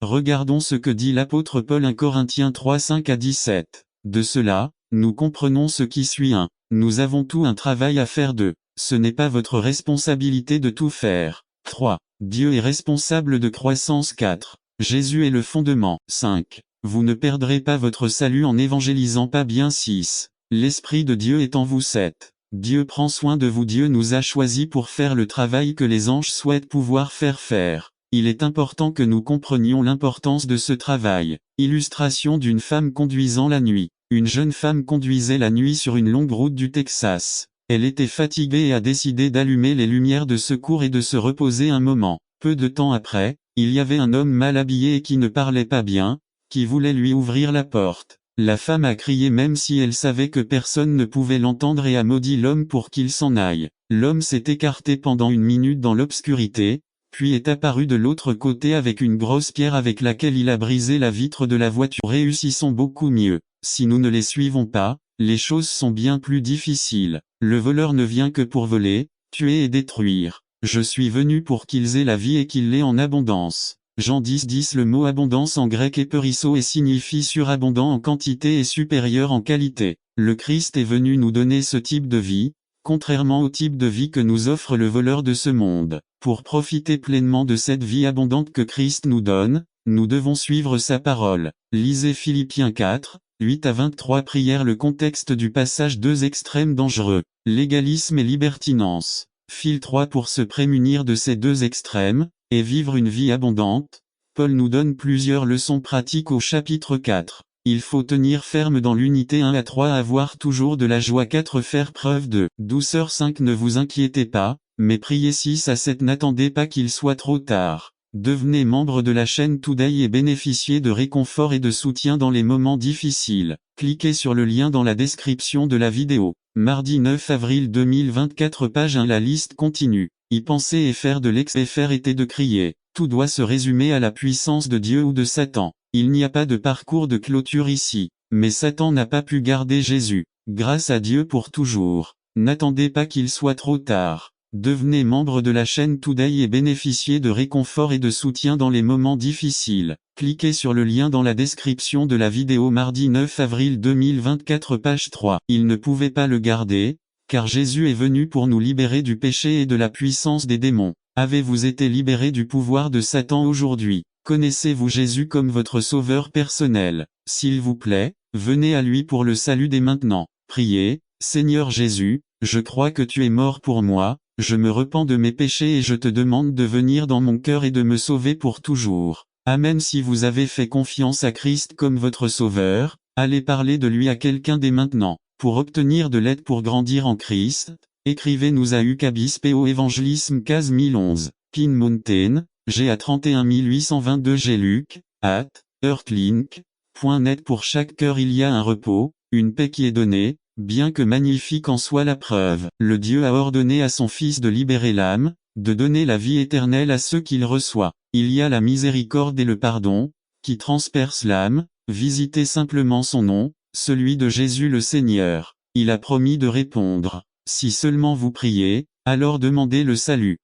Regardons ce que dit l'apôtre Paul 1 Corinthiens 3 5 à 17. De cela, nous comprenons ce qui suit 1. Nous avons tout un travail à faire 2. Ce n'est pas votre responsabilité de tout faire. 3. Dieu est responsable de croissance 4. Jésus est le fondement 5. Vous ne perdrez pas votre salut en évangélisant pas bien 6. L'Esprit de Dieu est en vous 7. Dieu prend soin de vous. Dieu nous a choisis pour faire le travail que les anges souhaitent pouvoir faire. Il est important que nous comprenions l'importance de ce travail. Illustration d'une femme conduisant la nuit. Une jeune femme conduisait la nuit sur une longue route du Texas. Elle était fatiguée et a décidé d'allumer les lumières de secours et de se reposer un moment. Peu de temps après, il y avait un homme mal habillé et qui ne parlait pas bien, qui voulait lui ouvrir la porte. La femme a crié même si elle savait que personne ne pouvait l'entendre et a maudit l'homme pour qu'il s'en aille. L'homme s'est écarté pendant une minute dans l'obscurité, puis est apparu de l'autre côté avec une grosse pierre avec laquelle il a brisé la vitre de la voiture. Réussissons beaucoup mieux. Si nous ne les suivons pas, les choses sont bien plus difficiles. Le voleur ne vient que pour voler, tuer et détruire. Je suis venu pour qu'ils aient la vie et qu'ils l'aient en abondance. Jean 10:10. Le mot abondance en grec est perisso et signifie surabondant en quantité et supérieur en qualité. Le Christ est venu nous donner ce type de vie, contrairement au type de vie que nous offre le voleur de ce monde. Pour profiter pleinement de cette vie abondante que Christ nous donne, nous devons suivre sa parole. Lisez Philippiens 4, 8-23. Prière. Le contexte du passage. Deux extrêmes dangereux, légalisme et libertinance. Fil 3. Pour se prémunir de ces deux extrêmes, et vivre une vie abondante, Paul nous donne plusieurs leçons pratiques au chapitre 4. Il faut tenir ferme dans l'unité 1-3, avoir toujours de la joie 4, faire preuve de douceur 5, ne vous inquiétez pas, mais priez 6-7, n'attendez pas qu'il soit trop tard. Devenez membre de la chaîne Today et bénéficiez de réconfort et de soutien dans les moments difficiles. Cliquez sur le lien dans la description de la vidéo. Mardi 9 avril 2024, page 1. La liste continue. Y penser et faire de l'ex-faire était de crier. Tout doit se résumer à la puissance de Dieu ou de Satan. Il n'y a pas de parcours de clôture ici. Mais Satan n'a pas pu garder Jésus. Grâce à Dieu pour toujours. N'attendez pas qu'il soit trop tard. Devenez membre de la chaîne Today et bénéficiez de réconfort et de soutien dans les moments difficiles. Cliquez sur le lien dans la description de la vidéo. Mardi 9 avril 2024, page 3. Il ne pouvait pas le garder, car Jésus est venu pour nous libérer du péché et de la puissance des démons. Avez-vous été libéré du pouvoir de Satan aujourd'hui? Connaissez-vous Jésus comme votre sauveur personnel? S'il vous plaît, venez à lui pour le salut dès maintenant. Priez, Seigneur Jésus, je crois que tu es mort pour moi, je me repens de mes péchés et je te demande de venir dans mon cœur et de me sauver pour toujours. Amen. Si vous avez fait confiance à Christ comme votre sauveur, allez parler de lui à quelqu'un dès maintenant. Pour obtenir de l'aide pour grandir en Christ, écrivez-nous à UKBISPO Évangélisme 15011, Pin Mountain, GA 31822 Gluck, @earthlink.net. Pour chaque cœur il y a un repos, une paix qui est donnée, bien que magnifique en soit la preuve. Le Dieu a ordonné à son Fils de libérer l'âme, de donner la vie éternelle à ceux qu'il reçoit. Il y a la miséricorde et le pardon, qui transpercent l'âme. Visitez simplement son nom, celui de Jésus le Seigneur. Il a promis de répondre. Si seulement vous priez, alors demandez le salut.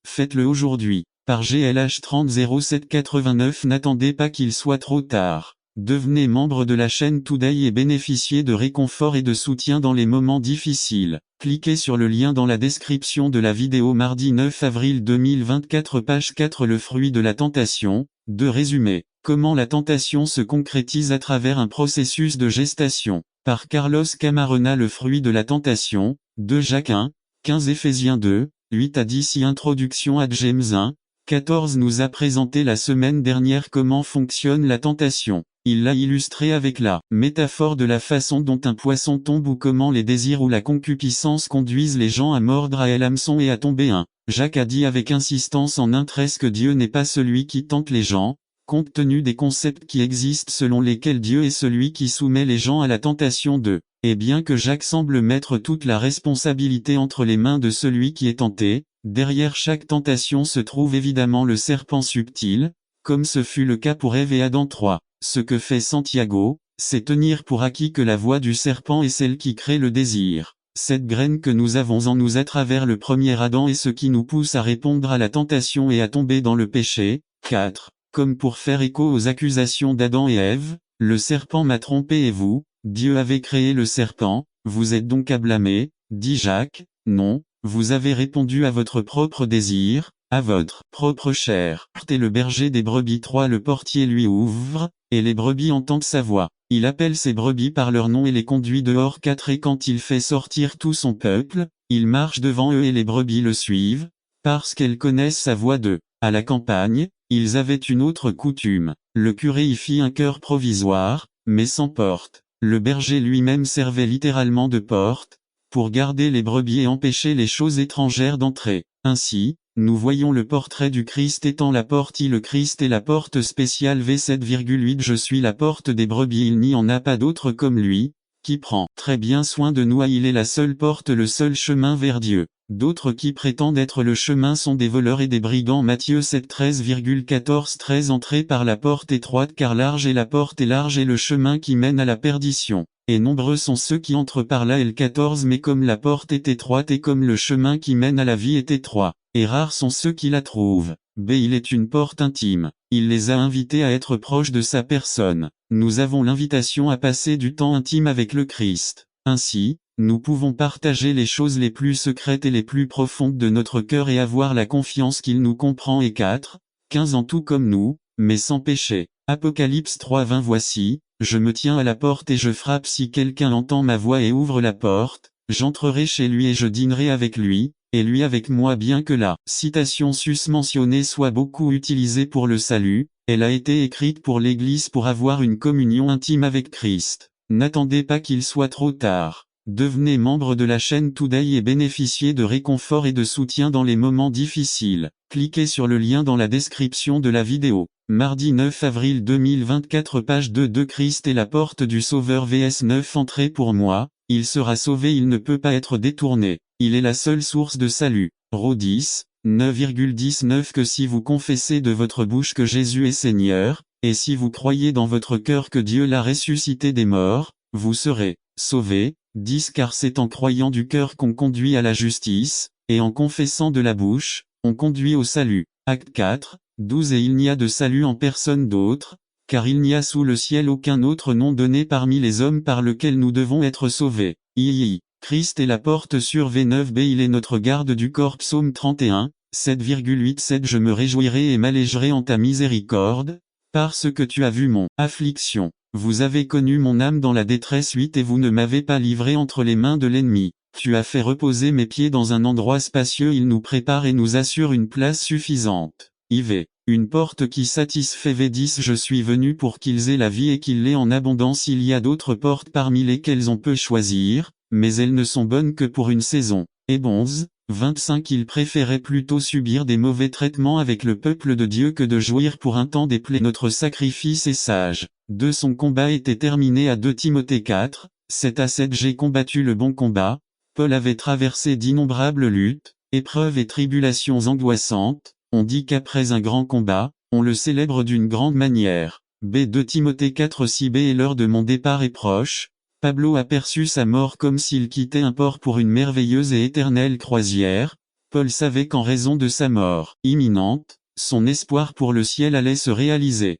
Faites-le aujourd'hui. Par GLH 300789. N'attendez pas qu'il soit trop tard. Devenez membre de la chaîne Today et bénéficiez de réconfort et de soutien dans les moments difficiles. Cliquez sur le lien dans la description de la vidéo. Mardi 9 avril 2024, page 4. Le fruit de la tentation. De résumé. Comment la tentation se concrétise à travers un processus de gestation. Par Carlos Camarena. Le fruit de la tentation. De Jacques 1, 15. Éphésiens 2, 8-10. Introduction à James 1, 14 nous a présenté la semaine dernière comment fonctionne la tentation. Il l'a illustré avec la métaphore de la façon dont un poisson tombe ou comment les désirs ou la concupiscence conduisent les gens à mordre à l'hameçon et à tomber. Jacques a dit avec insistance en 1:13 que Dieu n'est pas celui qui tente les gens, compte tenu des concepts qui existent selon lesquels Dieu est celui qui soumet les gens à la tentation de. Et bien que Jacques semble mettre toute la responsabilité entre les mains de celui qui est tenté, derrière chaque tentation se trouve évidemment le serpent subtil, comme ce fut le cas pour Ève et Adam 3. Ce que fait Santiago, c'est tenir pour acquis que la voix du serpent est celle qui crée le désir. Cette graine que nous avons en nous à travers le premier Adam est ce qui nous pousse à répondre à la tentation et à tomber dans le péché. 4. Comme pour faire écho aux accusations d'Adam et Ève, le serpent m'a trompé et vous, Dieu avait créé le serpent, vous êtes donc à blâmer, dit Jacques. Non, vous avez répondu à votre propre désir, À votre propre chair. Et le berger des brebis 3 le portier lui ouvre, et les brebis entendent sa voix. Il appelle ses brebis par leur nom et les conduit dehors 4 et quand il fait sortir tout son peuple, il marche devant eux et les brebis le suivent, parce qu'elles connaissent sa voix d'eux. À la campagne, ils avaient une autre coutume. Le curé y fit un chœur provisoire, mais sans porte. Le berger lui-même servait littéralement de porte, pour garder les brebis et empêcher les choses étrangères d'entrer. Ainsi, nous voyons le portrait du Christ étant la porte. Le Christ est la porte spéciale V7,8. Je suis la porte des brebis. Il n'y en a pas d'autre comme lui, qui prend très bien soin de nous. Il est la seule porte, le seul chemin vers Dieu. D'autres qui prétendent être le chemin sont des voleurs et des brigands. Matthieu 7 13,14-13. Entrez par la porte étroite car large est la porte et large est le chemin qui mène à la perdition. Et nombreux sont ceux qui entrent par là. L 14. Mais comme la porte est étroite et comme le chemin qui mène à la vie est étroit, et rares sont ceux qui la trouvent. B. Il est une porte intime. Il les a invités à être proches de sa personne. Nous avons l'invitation à passer du temps intime avec le Christ. Ainsi, nous pouvons partager les choses les plus secrètes et les plus profondes de notre cœur et avoir la confiance qu'il nous comprend. Et 4, 15 en tout comme nous, mais sans péché. Apocalypse 3:20. Voici, je me tiens à la porte et je frappe. Si quelqu'un entend ma voix et ouvre la porte, j'entrerai chez lui et je dînerai avec lui, et lui avec moi. Bien que la citation susmentionnée soit beaucoup utilisée pour le salut, elle a été écrite pour l'Église pour avoir une communion intime avec Christ. N'attendez pas qu'il soit trop tard. Devenez membre de la chaîne Today et bénéficiez de réconfort et de soutien dans les moments difficiles. Cliquez sur le lien dans la description de la vidéo. Mardi 9 avril 2024 page 2 de Christ est la porte du Sauveur vs 9. Entrez pour moi, il sera sauvé, il ne peut pas être détourné. Il est la seule source de salut. Ro 10, 9,19. Que si vous confessez de votre bouche que Jésus est Seigneur, et si vous croyez dans votre cœur que Dieu l'a ressuscité des morts, vous serez sauvés. 10. Car c'est en croyant du cœur qu'on conduit à la justice, et en confessant de la bouche, on conduit au salut. Acte 4, 12. Et il n'y a de salut en personne d'autre, car il n'y a sous le ciel aucun autre nom donné parmi les hommes par lequel nous devons être sauvés. Christ est la porte sur V9b. Il est notre garde du corps. Psaume 31, 7,87. Je me réjouirai et m'allégerai en ta miséricorde, parce que tu as vu mon affliction. Vous avez connu mon âme dans la détresse. 8. Et vous ne m'avez pas livré entre les mains de l'ennemi. Tu as fait reposer mes pieds dans un endroit spacieux. Il nous prépare et nous assure une place suffisante. IV. Une porte qui satisfait. V10. Je suis venu pour qu'ils aient la vie et qu'ils l'aient en abondance. Il y a d'autres portes parmi lesquelles on peut choisir, mais elles ne sont bonnes que pour une saison. Et 11. 25. Il préférait plutôt subir des mauvais traitements avec le peuple de Dieu que de jouir pour un temps des plaies. Notre sacrifice est sage. 2. Son combat était terminé. À 2 Timothée 4, 7 à 7. J'ai combattu le bon combat. Paul avait traversé d'innombrables luttes, épreuves et tribulations angoissantes. On dit qu'après un grand combat, on le célèbre d'une grande manière. B. 2 Timothée 4 6b. Et l'heure de mon départ est proche. Pablo aperçut sa mort comme s'il quittait un port pour une merveilleuse et éternelle croisière. Paul savait qu'en raison de sa mort imminente, son espoir pour le ciel allait se réaliser.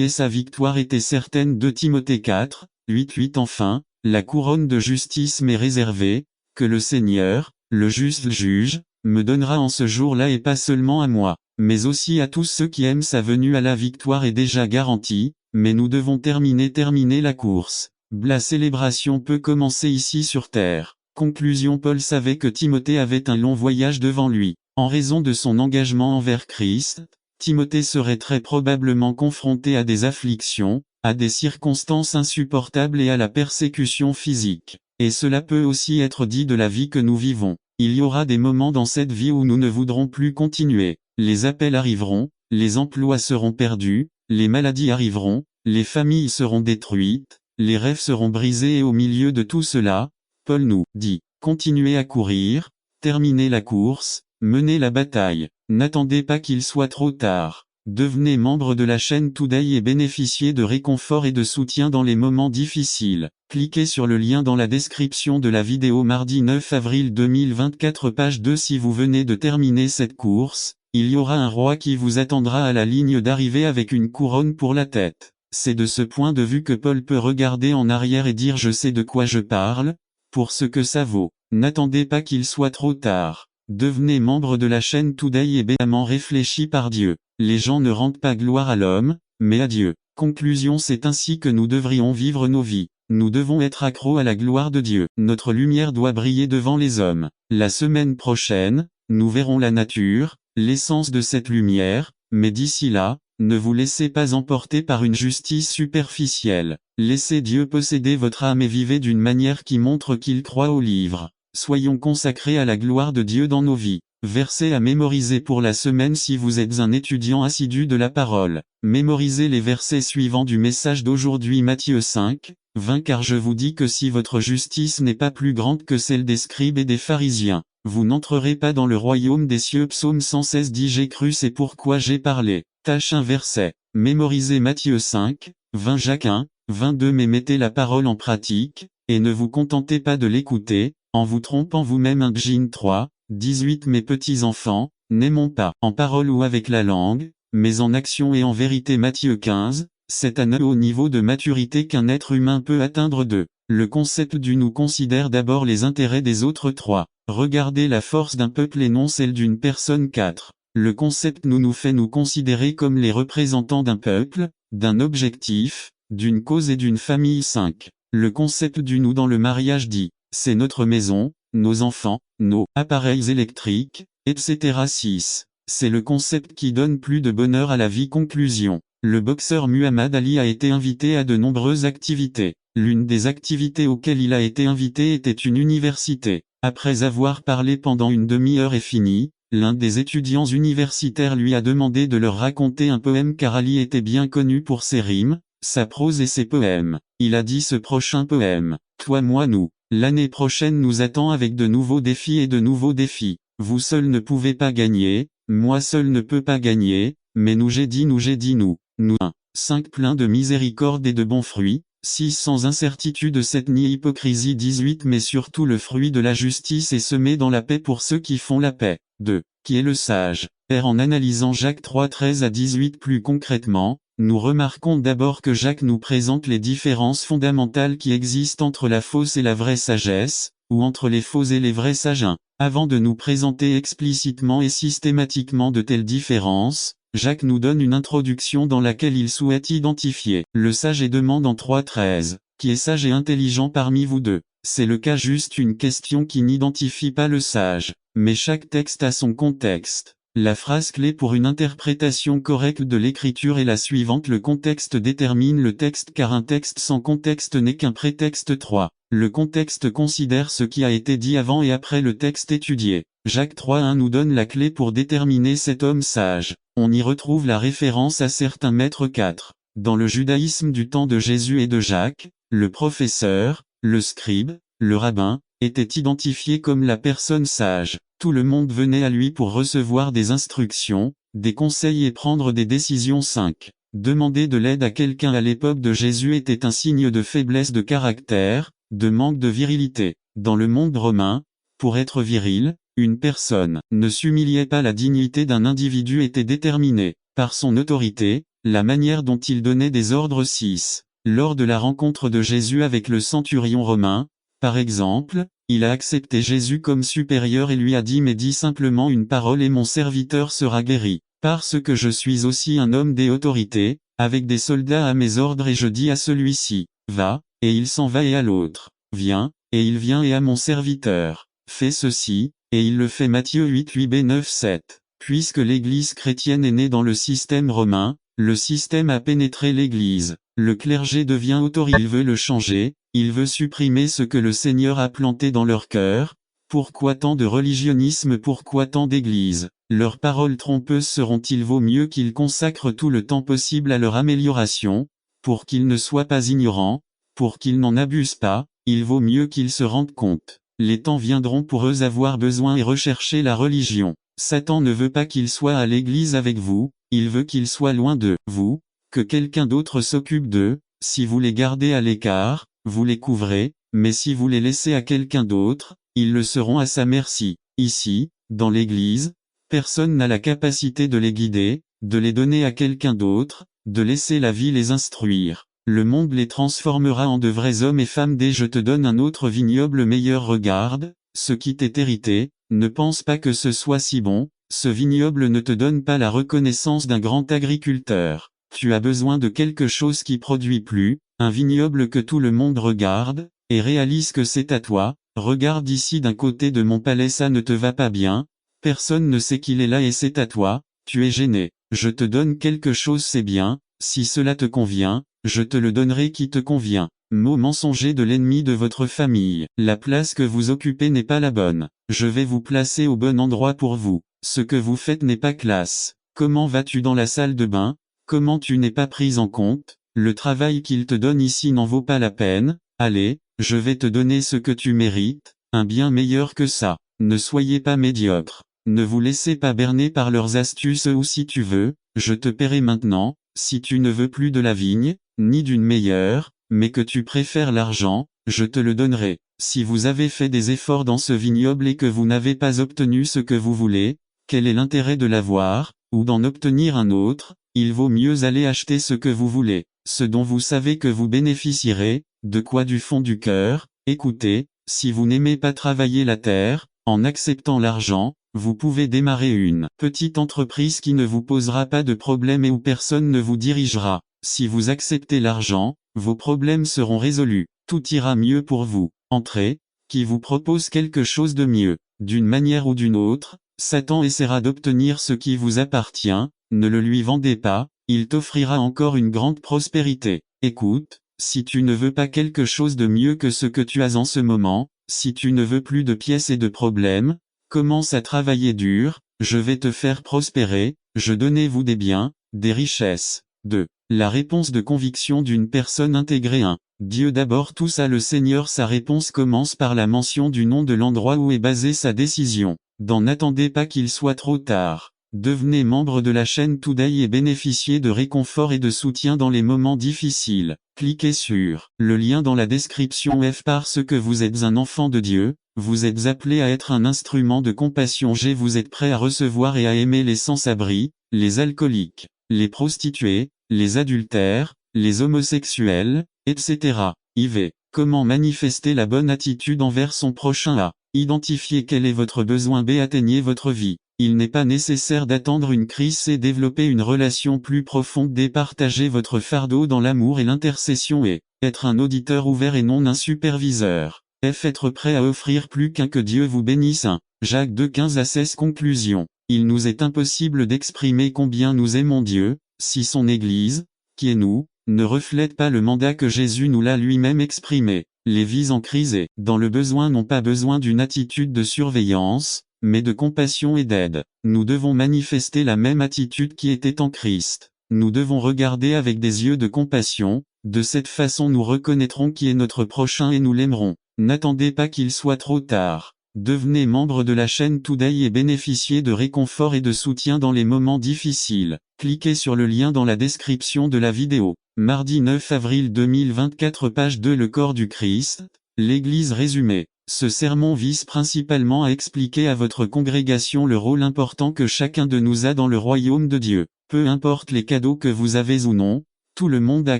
Sa victoire était certaine. 2 Timothée 4, 8-8. Enfin, la couronne de justice m'est réservée, que le Seigneur, le juste juge, me donnera en ce jour-là, et pas seulement à moi, mais aussi à tous ceux qui aiment sa venue. À la victoire est déjà garantie, mais nous devons terminer la course. La célébration peut commencer ici sur terre. Conclusion. Paul savait que Timothée avait un long voyage devant lui. En raison de son engagement envers Christ, Timothée serait très probablement confronté à des afflictions, à des circonstances insupportables et à la persécution physique. Et cela peut aussi être dit de la vie que nous vivons. Il y aura des moments dans cette vie où nous ne voudrons plus continuer. Les appels arriveront, les emplois seront perdus, les maladies arriveront, les familles seront détruites, les rêves seront brisés, et au milieu de tout cela, Paul nous dit, continuez à courir, terminez la course, menez la bataille, n'attendez pas qu'il soit trop tard. Devenez membre de la chaîne Today et bénéficiez de réconfort et de soutien dans les moments difficiles. Cliquez sur le lien dans la description de la vidéo. Mardi 9 avril 2024 page 2. Si vous venez de terminer cette course, il y aura un roi qui vous attendra à la ligne d'arrivée avec une couronne pour la tête. C'est de ce point de vue que Paul peut regarder en arrière et dire je sais de quoi je parle, pour ce que ça vaut. N'attendez pas qu'il soit trop tard. Devenez membre de la chaîne Today et béamment réfléchi par Dieu. Les gens ne rendent pas gloire à l'homme, mais à Dieu. Conclusion, c'est ainsi que nous devrions vivre nos vies. Nous devons être accros à la gloire de Dieu. Notre lumière doit briller devant les hommes. La semaine prochaine, nous verrons la nature, l'essence de cette lumière, mais d'ici là, ne vous laissez pas emporter par une justice superficielle. Laissez Dieu posséder votre âme et vivez d'une manière qui montre qu'il croit au livre. Soyons consacrés à la gloire de Dieu dans nos vies. Versets à mémoriser pour la semaine si vous êtes un étudiant assidu de la parole. Mémorisez les versets suivants du message d'aujourd'hui Matthieu 5, 20 car je vous dis que si votre justice n'est pas plus grande que celle des scribes et des pharisiens, vous n'entrerez pas dans le royaume des cieux. Psaume 116 dit j'ai cru c'est pourquoi j'ai parlé. Tâche un verset. Mémorisez Matthieu 5, 20 Jacques 1, 22 mais mettez la parole en pratique, et ne vous contentez pas de l'écouter, en vous trompant vous-même. 1 Jin 3, 18 Mes petits enfants, n'aimons pas en parole ou avec la langue, mais en action et en vérité. Matthieu 15, c'est à un haut niveau de maturité qu'un être humain peut atteindre. 2. Le concept du nous considère d'abord les intérêts des autres. 3. Regardez la force d'un peuple et non celle d'une personne. 4. Le concept nous fait nous considérer comme les représentants d'un peuple, d'un objectif, d'une cause et d'une famille. 5. Le concept du nous dans le mariage dit, c'est notre maison, nos enfants, nos appareils électriques, etc. 6. C'est le concept qui donne plus de bonheur à la vie. Conclusion. Le boxeur Muhammad Ali a été invité à de nombreuses activités. L'une des activités auxquelles il a été invité était une université. Après avoir parlé pendant une demi-heure et fini, l'un des étudiants universitaires lui a demandé de leur raconter un poème car Ali était bien connu pour ses rimes, sa prose et ses poèmes. Il a dit ce prochain poème, toi moi nous. L'année prochaine nous attend avec de nouveaux défis et de nouveaux défis. Vous seul ne pouvez pas gagner, moi seul ne peux pas gagner, mais nous j'ai dit nous. Nous 1. 5 plein de miséricorde et de bons fruits, 6 sans incertitude 7 ni hypocrisie 18 mais surtout le fruit de la justice est semé dans la paix pour ceux qui font la paix. 2. Qui est le sage? R. En analysant Jacques 3 13 à 18 plus concrètement, nous remarquons d'abord que Jacques nous présente les différences fondamentales qui existent entre la fausse et la vraie sagesse, ou entre les faux et les vrais sages. 1. Avant de nous présenter explicitement et systématiquement de telles différences, Jacques nous donne une introduction dans laquelle il souhaite identifier le sage et demande en 3.13, qui est sage et intelligent parmi vous deux. C'est le cas juste une question qui n'identifie pas le sage, mais chaque texte a son contexte. La phrase clé pour une interprétation correcte de l'écriture est la suivante: le contexte détermine le texte car un texte sans contexte n'est qu'un prétexte. 3. Le contexte considère ce qui a été dit avant et après le texte étudié. Jacques 3.1 nous donne la clé pour déterminer cet homme sage. On y retrouve la référence à certains maîtres. 4. Dans le judaïsme du temps de Jésus et de Jacques, le professeur, le scribe, le rabbin, était identifié comme la personne sage. Tout le monde venait à lui pour recevoir des instructions, des conseils et prendre des décisions. 5. Demander de l'aide à quelqu'un à l'époque de Jésus était un signe de faiblesse de caractère, de manque de virilité. Dans le monde romain, pour être viril, une personne ne s'humiliait pas. La dignité d'un individu était déterminée par son autorité, la manière dont il donnait des ordres. 6. Lors de la rencontre de Jésus avec le centurion romain, par exemple, il a accepté Jésus comme supérieur et lui a dit mais dis simplement une parole et mon serviteur sera guéri. Parce que je suis aussi un homme des autorités, avec des soldats à mes ordres et je dis à celui-ci, va, et il s'en va et à l'autre, viens, et il vient et à mon serviteur, fais ceci, et il le fait. Matthieu 8 9 7. Puisque l'Église chrétienne est née dans le système romain, le système a pénétré l'Église. Le clergé devient autoritaire. Il veut le changer, il veut supprimer ce que le Seigneur a planté dans leur cœur. Pourquoi tant de religionnisme? Pourquoi tant d'églises? Leurs paroles trompeuses seront-il vaut mieux qu'ils consacrent tout le temps possible à leur amélioration, pour qu'ils ne soient pas ignorants, pour qu'ils n'en abusent pas, il vaut mieux qu'ils se rendent compte. Les temps viendront pour eux avoir besoin et rechercher la religion. Satan ne veut pas qu'ils soient à l'église avec vous, il veut qu'ils soient loin de vous, que quelqu'un d'autre s'occupe d'eux. Si vous les gardez à l'écart, vous les couvrez, mais si vous les laissez à quelqu'un d'autre, ils le seront à sa merci. Ici, dans l'église, personne n'a la capacité de les guider, de les donner à quelqu'un d'autre, de laisser la vie les instruire. Le monde les transformera en de vrais hommes et femmes. Je te donne un autre vignoble meilleur. Regarde, ce qui t'est hérité, Ne pense pas que ce soit si bon, ce vignoble ne te donne pas la reconnaissance d'un grand agriculteur. Tu as besoin de quelque chose qui produit plus, un vignoble que tout le monde regarde, et réalise que c'est à toi. Regarde ici d'un côté de mon palais, ça ne te va pas bien, personne ne sait qu'il est là et c'est à toi, tu es gêné. Je te donne quelque chose, c'est bien, si cela te convient, je te le donnerai qui te convient. Mot mensonger de l'ennemi de votre famille. La place que vous occupez n'est pas la bonne. Je vais vous placer au bon endroit pour vous. Ce que vous faites n'est pas classe. Comment vas-tu dans la salle de bain? Comment tu n'es pas prise en compte? Le travail qu'il te donne ici n'en vaut pas la peine. Allez, je vais te donner ce que tu mérites, un bien meilleur que ça. Ne soyez pas médiocre. Ne vous laissez pas berner par leurs astuces ou si tu veux, je te paierai maintenant, si tu ne veux plus de la vigne, ni d'une meilleure, mais que tu préfères l'argent, je te le donnerai. Si vous avez fait des efforts dans ce vignoble et que vous n'avez pas obtenu ce que vous voulez, quel est l'intérêt de l'avoir, ou d'en obtenir un autre? Il vaut mieux aller acheter ce que vous voulez, ce dont vous savez que vous bénéficierez, de quoi du fond du cœur. Écoutez, si vous n'aimez pas travailler la terre, en acceptant l'argent, vous pouvez démarrer une petite entreprise qui ne vous posera pas de problème et où personne ne vous dirigera. Si vous acceptez l'argent, vos problèmes seront résolus, tout ira mieux pour vous. Entrez, qui vous propose quelque chose de mieux. D'une manière ou d'une autre, Satan essaiera d'obtenir ce qui vous appartient, ne le lui vendez pas, il t'offrira encore une grande prospérité. Écoute, si tu ne veux pas quelque chose de mieux que ce que tu as en ce moment, si tu ne veux plus de pièces et de problèmes, commence à travailler dur, je vais te faire prospérer, je donnez-vous des biens, des richesses. 2. La réponse de conviction d'une personne intégrée. 1. Dieu d'abord tout ça le Seigneur. Sa réponse commence par la mention du nom de l'endroit où est basée sa décision. N'attendez pas qu'il soit trop tard. Devenez membre de la chaîne Today et bénéficiez de réconfort et de soutien dans les moments difficiles. Cliquez sur le lien dans la description. Parce que vous êtes un enfant de Dieu, vous êtes appelé à être un instrument de compassion. Vous êtes prêt à recevoir et à aimer les sans-abri, les alcooliques, les prostituées, les adultères, les homosexuels, etc. IV. Comment manifester la bonne attitude envers son prochain? A. Identifiez quel est votre besoin. B. Atteignez votre vie. Il n'est pas nécessaire d'attendre une crise. C. Développer une relation plus profonde. D. Partagez votre fardeau dans l'amour et l'intercession. Et être un auditeur ouvert et non un superviseur. F. Être prêt à offrir plus qu'un. Que Dieu vous bénisse. 1. Jacques 2, 15 à 16. Conclusion. Il nous est impossible d'exprimer combien nous aimons Dieu, si son Église, qui est nous, ne reflète pas le mandat que Jésus nous l'a lui-même exprimé. Les vies en crise et dans le besoin n'ont pas besoin d'une attitude de surveillance, mais de compassion et d'aide. Nous devons manifester la même attitude qui était en Christ. Nous devons regarder avec des yeux de compassion, de cette façon nous reconnaîtrons qui est notre prochain et nous l'aimerons. N'attendez pas qu'il soit trop tard. Devenez membre de la chaîne Today et bénéficiez de réconfort et de soutien dans les moments difficiles. Cliquez sur le lien dans la description de la vidéo. Mardi 9 avril 2024, page 2. Le corps du Christ, l'Église résumée. Ce sermon vise principalement à expliquer à votre congrégation le rôle important que chacun de nous a dans le royaume de Dieu. Peu importe les cadeaux que vous avez ou non, tout le monde a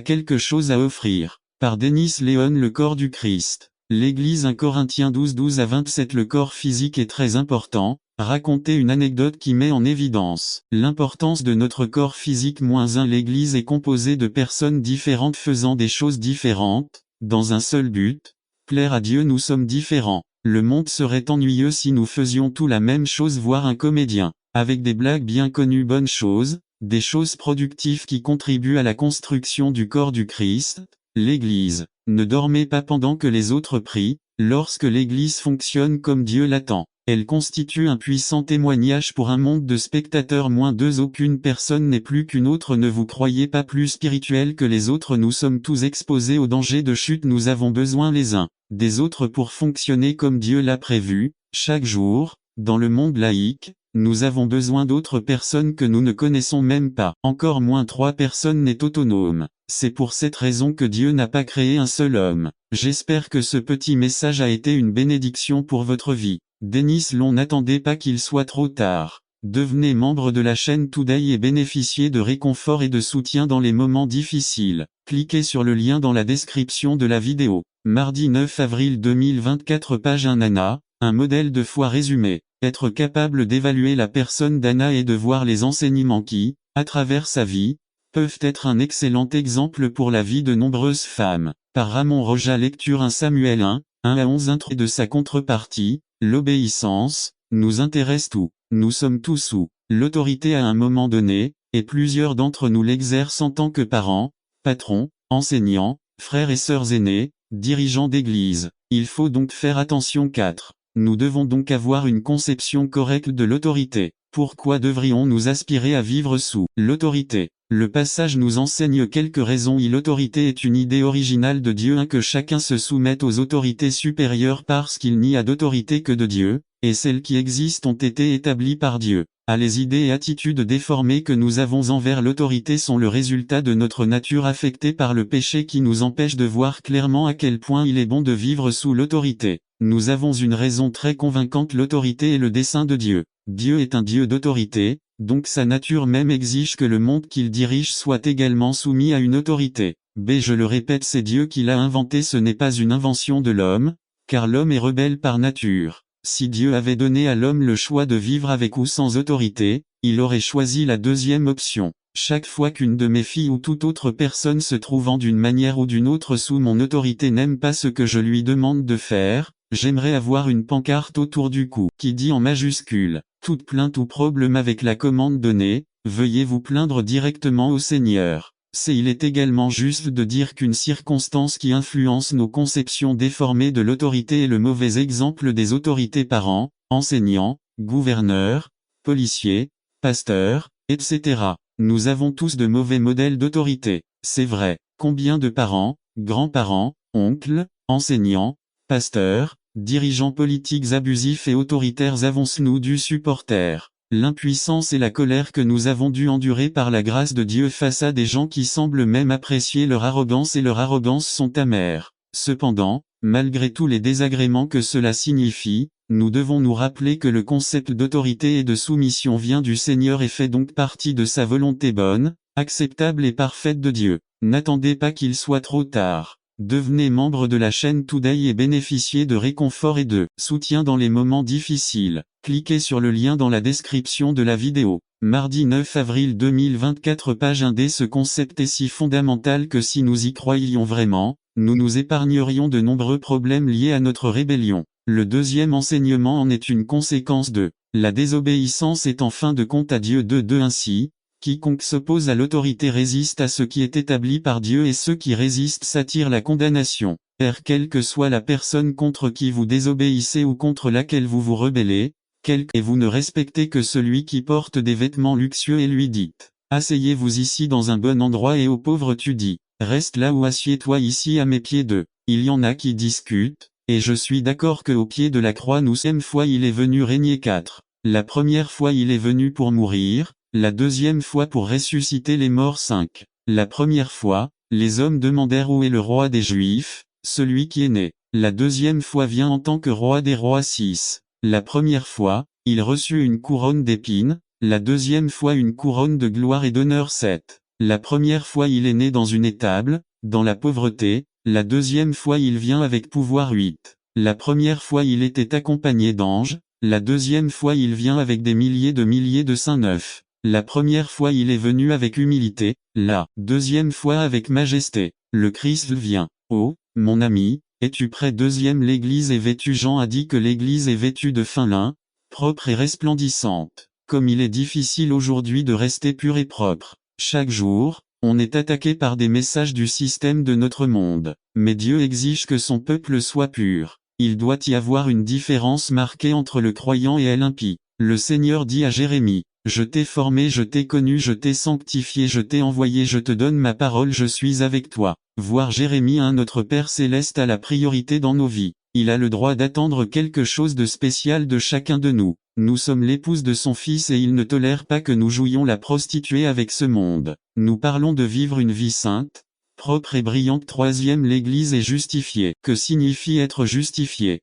quelque chose à offrir. Par Dennis Leon. Le corps du Christ. L'Église. 1 Corinthiens 12, 12 à 27. Le corps physique est très important. Racontez une anecdote qui met en évidence l'importance de notre corps physique. -1. L'Église est composée de personnes différentes faisant des choses différentes, dans un seul but, plaire à Dieu. Nous sommes différents. Le monde serait ennuyeux si nous faisions tous la même chose, voire un comédien, avec des blagues bien connues. Bonnes choses, des choses productives qui contribuent à la construction du corps du Christ, l'Église. Ne dormez pas pendant que les autres prient. Lorsque l'Église fonctionne comme Dieu l'attend, elle constitue un puissant témoignage pour un monde de spectateurs. -2. Aucune personne n'est plus qu'une autre. Ne vous croyez pas plus spirituel que les autres. Nous sommes tous exposés au danger de chute. Nous avons besoin les uns des autres pour fonctionner comme Dieu l'a prévu. Chaque jour, dans le monde laïque, nous avons besoin d'autres personnes que nous ne connaissons même pas. Encore moins 3 personnes n'est autonome. C'est pour cette raison que Dieu n'a pas créé un seul homme. J'espère que ce petit message a été une bénédiction pour votre vie. Dennis Long. N'attendez pas qu'il soit trop tard. Devenez membre de la chaîne Today et bénéficiez de réconfort et de soutien dans les moments difficiles. Cliquez sur le lien dans la description de la vidéo. Mardi 9 avril 2024, page 1. Nana, un modèle de foi résumé. Être capable d'évaluer la personne d'Anna et de voir les enseignements qui, à travers sa vie, peuvent être un excellent exemple pour la vie de nombreuses femmes. Par Ramon Roja, lecture 1 Samuel 1, 1 à 11. Intro de sa contrepartie, l'obéissance, nous intéresse tout. Nous sommes tous sous l'autorité à un moment donné, et plusieurs d'entre nous l'exercent en tant que parents, patrons, enseignants, frères et sœurs aînés, dirigeants d'église. Il faut donc faire attention. 4. Nous devons donc avoir une conception correcte de l'autorité. Pourquoi devrions-nous aspirer à vivre sous l'autorité? Le passage nous enseigne quelques raisons. L'autorité est une idée originale de Dieu, que chacun se soumette aux autorités supérieures parce qu'il n'y a d'autorité que de Dieu, et celles qui existent ont été établies par Dieu. Les idées et attitudes déformées que nous avons envers l'autorité sont le résultat de notre nature affectée par le péché qui nous empêche de voir clairement à quel point il est bon de vivre sous l'autorité. Nous avons une raison très convaincante: l'autorité est le dessein de Dieu. Dieu est un Dieu d'autorité, donc sa nature même exige que le monde qu'il dirige soit également soumis à une autorité. Je le répète, c'est Dieu qui l'a inventé, ce n'est pas une invention de l'homme, car l'homme est rebelle par nature. Si Dieu avait donné à l'homme le choix de vivre avec ou sans autorité, il aurait choisi la deuxième option. Chaque fois qu'une de mes filles ou toute autre personne se trouvant d'une manière ou d'une autre sous mon autorité n'aime pas ce que je lui demande de faire, j'aimerais avoir une pancarte autour du cou qui dit en majuscule: toute plainte ou problème avec la commande donnée, veuillez vous plaindre directement au Seigneur. Il est également juste de dire qu'une circonstance qui influence nos conceptions déformées de l'autorité est le mauvais exemple des autorités: parents, enseignants, gouverneurs, policiers, pasteurs, etc. Nous avons tous de mauvais modèles d'autorité. C'est vrai. Combien de parents, grands-parents, oncles, enseignants, pasteurs, dirigeants politiques abusifs et autoritaires avons-nous dû supporter? L'impuissance et la colère que nous avons dû endurer par la grâce de Dieu face à des gens qui semblent même apprécier leur arrogance, et leur arrogance sont amères. Cependant, malgré tous les désagréments que cela signifie, nous devons nous rappeler que le concept d'autorité et de soumission vient du Seigneur et fait donc partie de sa volonté bonne, acceptable et parfaite de Dieu. N'attendez pas qu'il soit trop tard. Devenez membre de la chaîne Today et bénéficiez de réconfort et de soutien dans les moments difficiles. Cliquez sur le lien dans la description de la vidéo. Mardi 9 avril 2024, page 1d. Ce concept est si fondamental que si nous y croyions vraiment, nous nous épargnerions de nombreux problèmes liés à notre rébellion. Le deuxième enseignement en est une conséquence de la désobéissance est en fin de compte à Dieu. Ainsi, quiconque s'oppose à l'autorité résiste à ce qui est établi par Dieu, et ceux qui résistent s'attirent la condamnation. Quelle que soit la personne contre qui vous désobéissez ou contre laquelle vous vous rebellez, et vous ne respectez que celui qui porte des vêtements luxueux et lui dites: asseyez-vous ici dans un bon endroit, et aux pauvres tu dis: reste là ou assieds-toi ici à mes pieds. Il y en a qui discutent, et je suis d'accord que au pied de la croix nous sommes fois il est venu régner. 4. La première fois il est venu pour mourir, la deuxième fois pour ressusciter les morts. 5. La première fois, les hommes demandèrent: où est le roi des Juifs, celui qui est né? La deuxième fois vient en tant que roi des rois. 6. La première fois, il reçut une couronne d'épines, la deuxième fois une couronne de gloire et d'honneur. 7. La première fois il est né dans une étable, dans la pauvreté, la deuxième fois il vient avec pouvoir. 8. La première fois il était accompagné d'anges, la deuxième fois il vient avec des milliers de saints. 9. La première fois il est venu avec humilité, la deuxième fois avec majesté. Le Christ vient. Oh, mon ami, es-tu prêt? L'église est vêtue. Jean a dit que l'église est vêtue de fin lin, propre et resplendissante. Comme il est difficile aujourd'hui de rester pur et propre. Chaque jour, on est attaqué par des messages du système de notre monde. Mais Dieu exige que son peuple soit pur. Il doit y avoir une différence marquée entre le croyant et l'impie. Le Seigneur dit à Jérémie: je t'ai formé, je t'ai connu, je t'ai sanctifié, je t'ai envoyé, je te donne ma parole, je suis avec toi. Voir Jérémie 1. Notre Père Céleste a la priorité dans nos vies. Il a le droit d'attendre quelque chose de spécial de chacun de nous. Nous sommes l'épouse de son Fils et il ne tolère pas que nous jouions la prostituée avec ce monde. Nous parlons de vivre une vie sainte, propre et brillante. 3. L'Église est justifiée. Que signifie être justifié?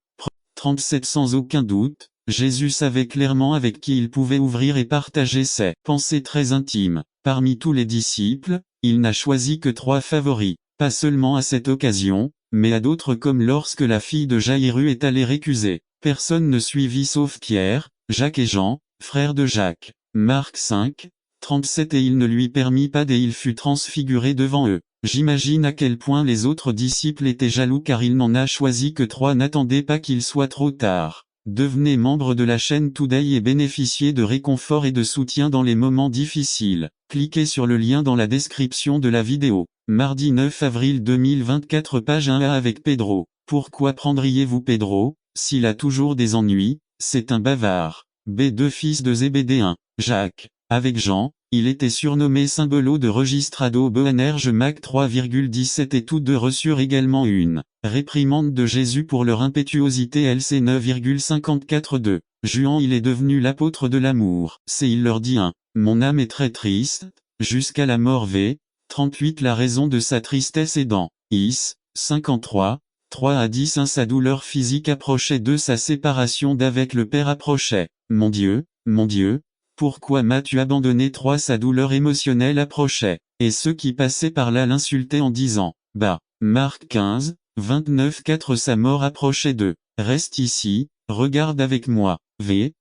37. Sans aucun doute, Jésus savait clairement avec qui il pouvait ouvrir et partager ses pensées très intimes. Parmi tous les disciples, il n'a choisi que 3 favoris. Pas seulement à cette occasion, mais à d'autres, comme lorsque la fille de Jaïru est allée récuser. Personne ne suivit sauf Pierre, Jacques et Jean, frères de Jacques. Marc 5, 37 Et il ne lui permit pas et il fut transfiguré devant eux. J'imagine à quel point les autres disciples étaient jaloux car il n'en a choisi que 3. N'attendez pas qu'il soit trop tard. Devenez membre de la chaîne Today et bénéficiez de réconfort et de soutien dans les moments difficiles. Cliquez sur le lien dans la description de la vidéo. Mardi 9 avril 2024 Page 1a avec Pedro. Pourquoi prendriez-vous Pedro, s'il a toujours des ennuis, c'est un bavard. B2 Fils de Zébédée 1. Jacques. Avec Jean, il était surnommé Symbolo de Registrado Boanerges Mac 3,17 et tous deux reçurent également une réprimande de Jésus pour leur impétuosité LC 9,54 Juan il est devenu l'apôtre de l'amour. C il leur dit 1. Mon âme est très triste, jusqu'à la mort V. 38 La raison de sa tristesse est dans Is. 53. 3 à 10 1 Sa douleur physique approchait 2 Sa séparation d'avec le Père approchait. Mon Dieu, pourquoi m'as-tu abandonné 3 Sa douleur émotionnelle approchait, et ceux qui passaient par là l'insultaient en disant, bah, Marc 15, 29 4 Sa mort approchait 2. Reste ici, regarde avec moi. V.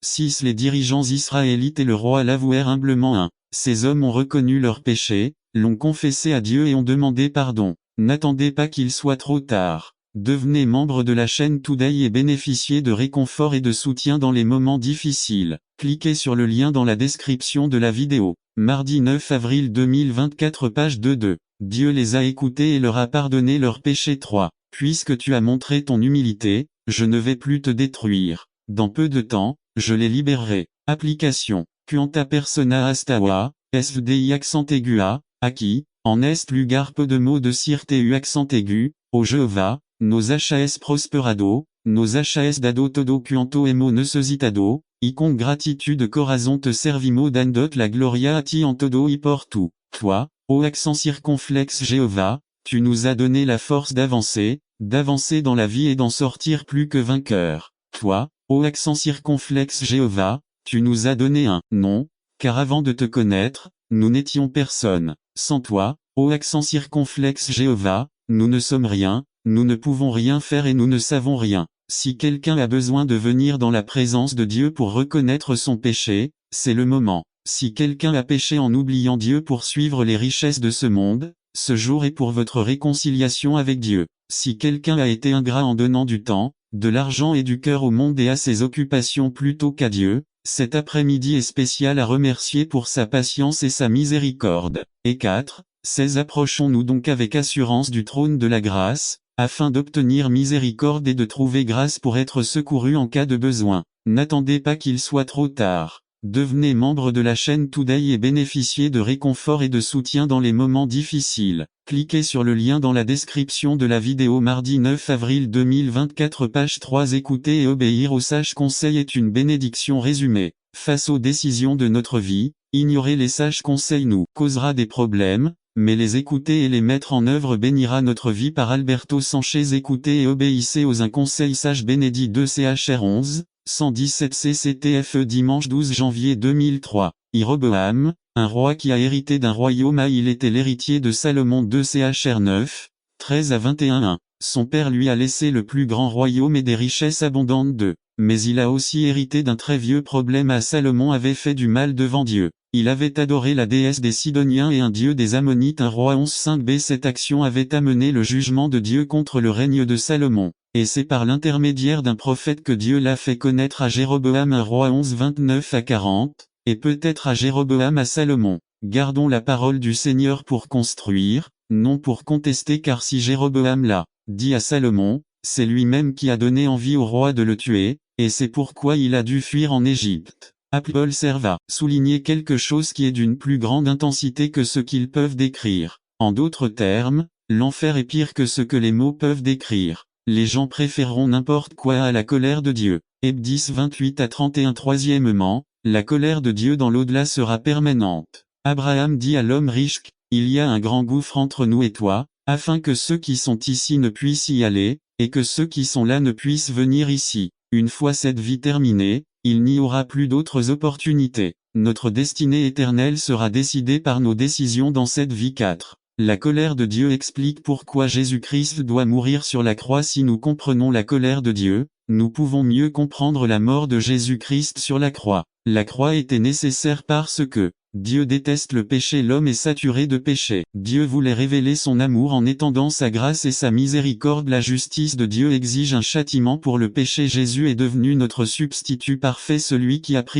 6 Les dirigeants israélites et le roi l'avouèrent humblement 1. Ces hommes ont reconnu leur péché, l'ont confessé à Dieu et ont demandé pardon. N'attendez pas qu'il soit trop tard. Devenez membre de la chaîne Today et bénéficiez de réconfort et de soutien dans les moments difficiles. Cliquez sur le lien dans la description de la vidéo. Mardi 9 avril 2024 Page 2. Dieu les a écoutés et leur a pardonné leurs péchés 3. Puisque tu as montré ton humilité, je ne vais plus te détruire. Dans peu de temps, je les libérerai. Application. Quanta persona astawa, SVDI accent aigu A, qui, en est lugar peu de mots de cirte u accent aigu, au Jéhovah, nos HAS prosperado, nos HAS dado todo quanto emo necesitado, icon gratitude corazon te servimo dandot la gloria a ti en todo y portu. Toi, ô accent circonflexe Jéhovah, tu nous as donné la force d'avancer dans la vie et d'en sortir plus que vainqueur. Toi, ô accent circonflexe Jéhovah, tu nous as donné un nom, car avant de te connaître, nous n'étions personne. Sans toi, ô accent circonflexe Jéhovah, nous ne sommes rien, nous ne pouvons rien faire et nous ne savons rien. Si quelqu'un a besoin de venir dans la présence de Dieu pour reconnaître son péché, c'est le moment. Si quelqu'un a péché en oubliant Dieu pour suivre les richesses de ce monde, ce jour est pour votre réconciliation avec Dieu. Si quelqu'un a été ingrat en donnant du temps, de l'argent et du cœur au monde et à ses occupations plutôt qu'à Dieu, cet après-midi est spécial à remercier pour sa patience et sa miséricorde. Et 4. 16 Approchons-nous donc avec assurance du trône de la grâce, afin d'obtenir miséricorde et de trouver grâce pour être secouru en cas de besoin. N'attendez pas qu'il soit trop tard. Devenez membre de la chaîne Today et bénéficiez de réconfort et de soutien dans les moments difficiles. Cliquez sur le lien dans la description de la vidéo. Mardi 9 avril 2024 Page 3 Écouter et obéir aux sages conseils est une bénédiction. Résumé. Face aux décisions de notre vie, ignorer les sages conseils nous causera des problèmes, mais les écouter et les mettre en œuvre bénira notre vie. Par Alberto Sanchez. Écoutez et obéissez aux un conseil sage. Bénédit 2 CHR 11, 117 CCTFE Dimanche 12 janvier 2003. Jéroboam, un roi qui a hérité d'un royaume il était l'héritier de Salomon 2 CHR 9, 13 à 21 Son père lui a laissé le plus grand royaume et des richesses abondantes mais il a aussi hérité d'un très vieux problème. Salomon avait fait du mal devant Dieu. Il avait adoré la déesse des Sidoniens et un dieu des Ammonites. 1 Roi 11:5 Cette action avait amené le jugement de Dieu contre le règne de Salomon. Et c'est par l'intermédiaire d'un prophète que Dieu l'a fait connaître à Jéroboam. 1 Roi 11:29 à 40, et peut-être à Jéroboam à Salomon. Gardons la parole du Seigneur pour construire, non pour contester, car si Jéroboam l'a dit à Salomon, c'est lui-même qui a donné envie au roi de le tuer, et c'est pourquoi il a dû fuir en Égypte. Paul serve à souligner quelque chose qui est d'une plus grande intensité que ce qu'ils peuvent décrire. En d'autres termes, l'enfer est pire que ce que les mots peuvent décrire. Les gens préféreront n'importe quoi à la colère de Dieu. Hebdis 28 à 31 Troisièmement, la colère de Dieu dans l'au-delà sera permanente. Abraham dit à l'homme riche, il y a un grand gouffre entre nous et toi, afin que ceux qui sont ici ne puissent y aller, et que ceux qui sont là ne puissent venir ici. Une fois cette vie terminée, il n'y aura plus d'autres opportunités. Notre destinée éternelle sera décidée par nos décisions dans cette vie. 4. La colère de Dieu explique pourquoi Jésus-Christ doit mourir sur la croix. Si nous comprenons la colère de Dieu, nous pouvons mieux comprendre la mort de Jésus-Christ sur la croix. La croix était nécessaire parce que Dieu déteste le péché, l'homme est saturé de péché. Dieu voulait révéler son amour en étendant sa grâce et sa miséricorde. La justice de Dieu exige un châtiment pour le péché. Jésus est devenu notre substitut parfait, celui qui a pris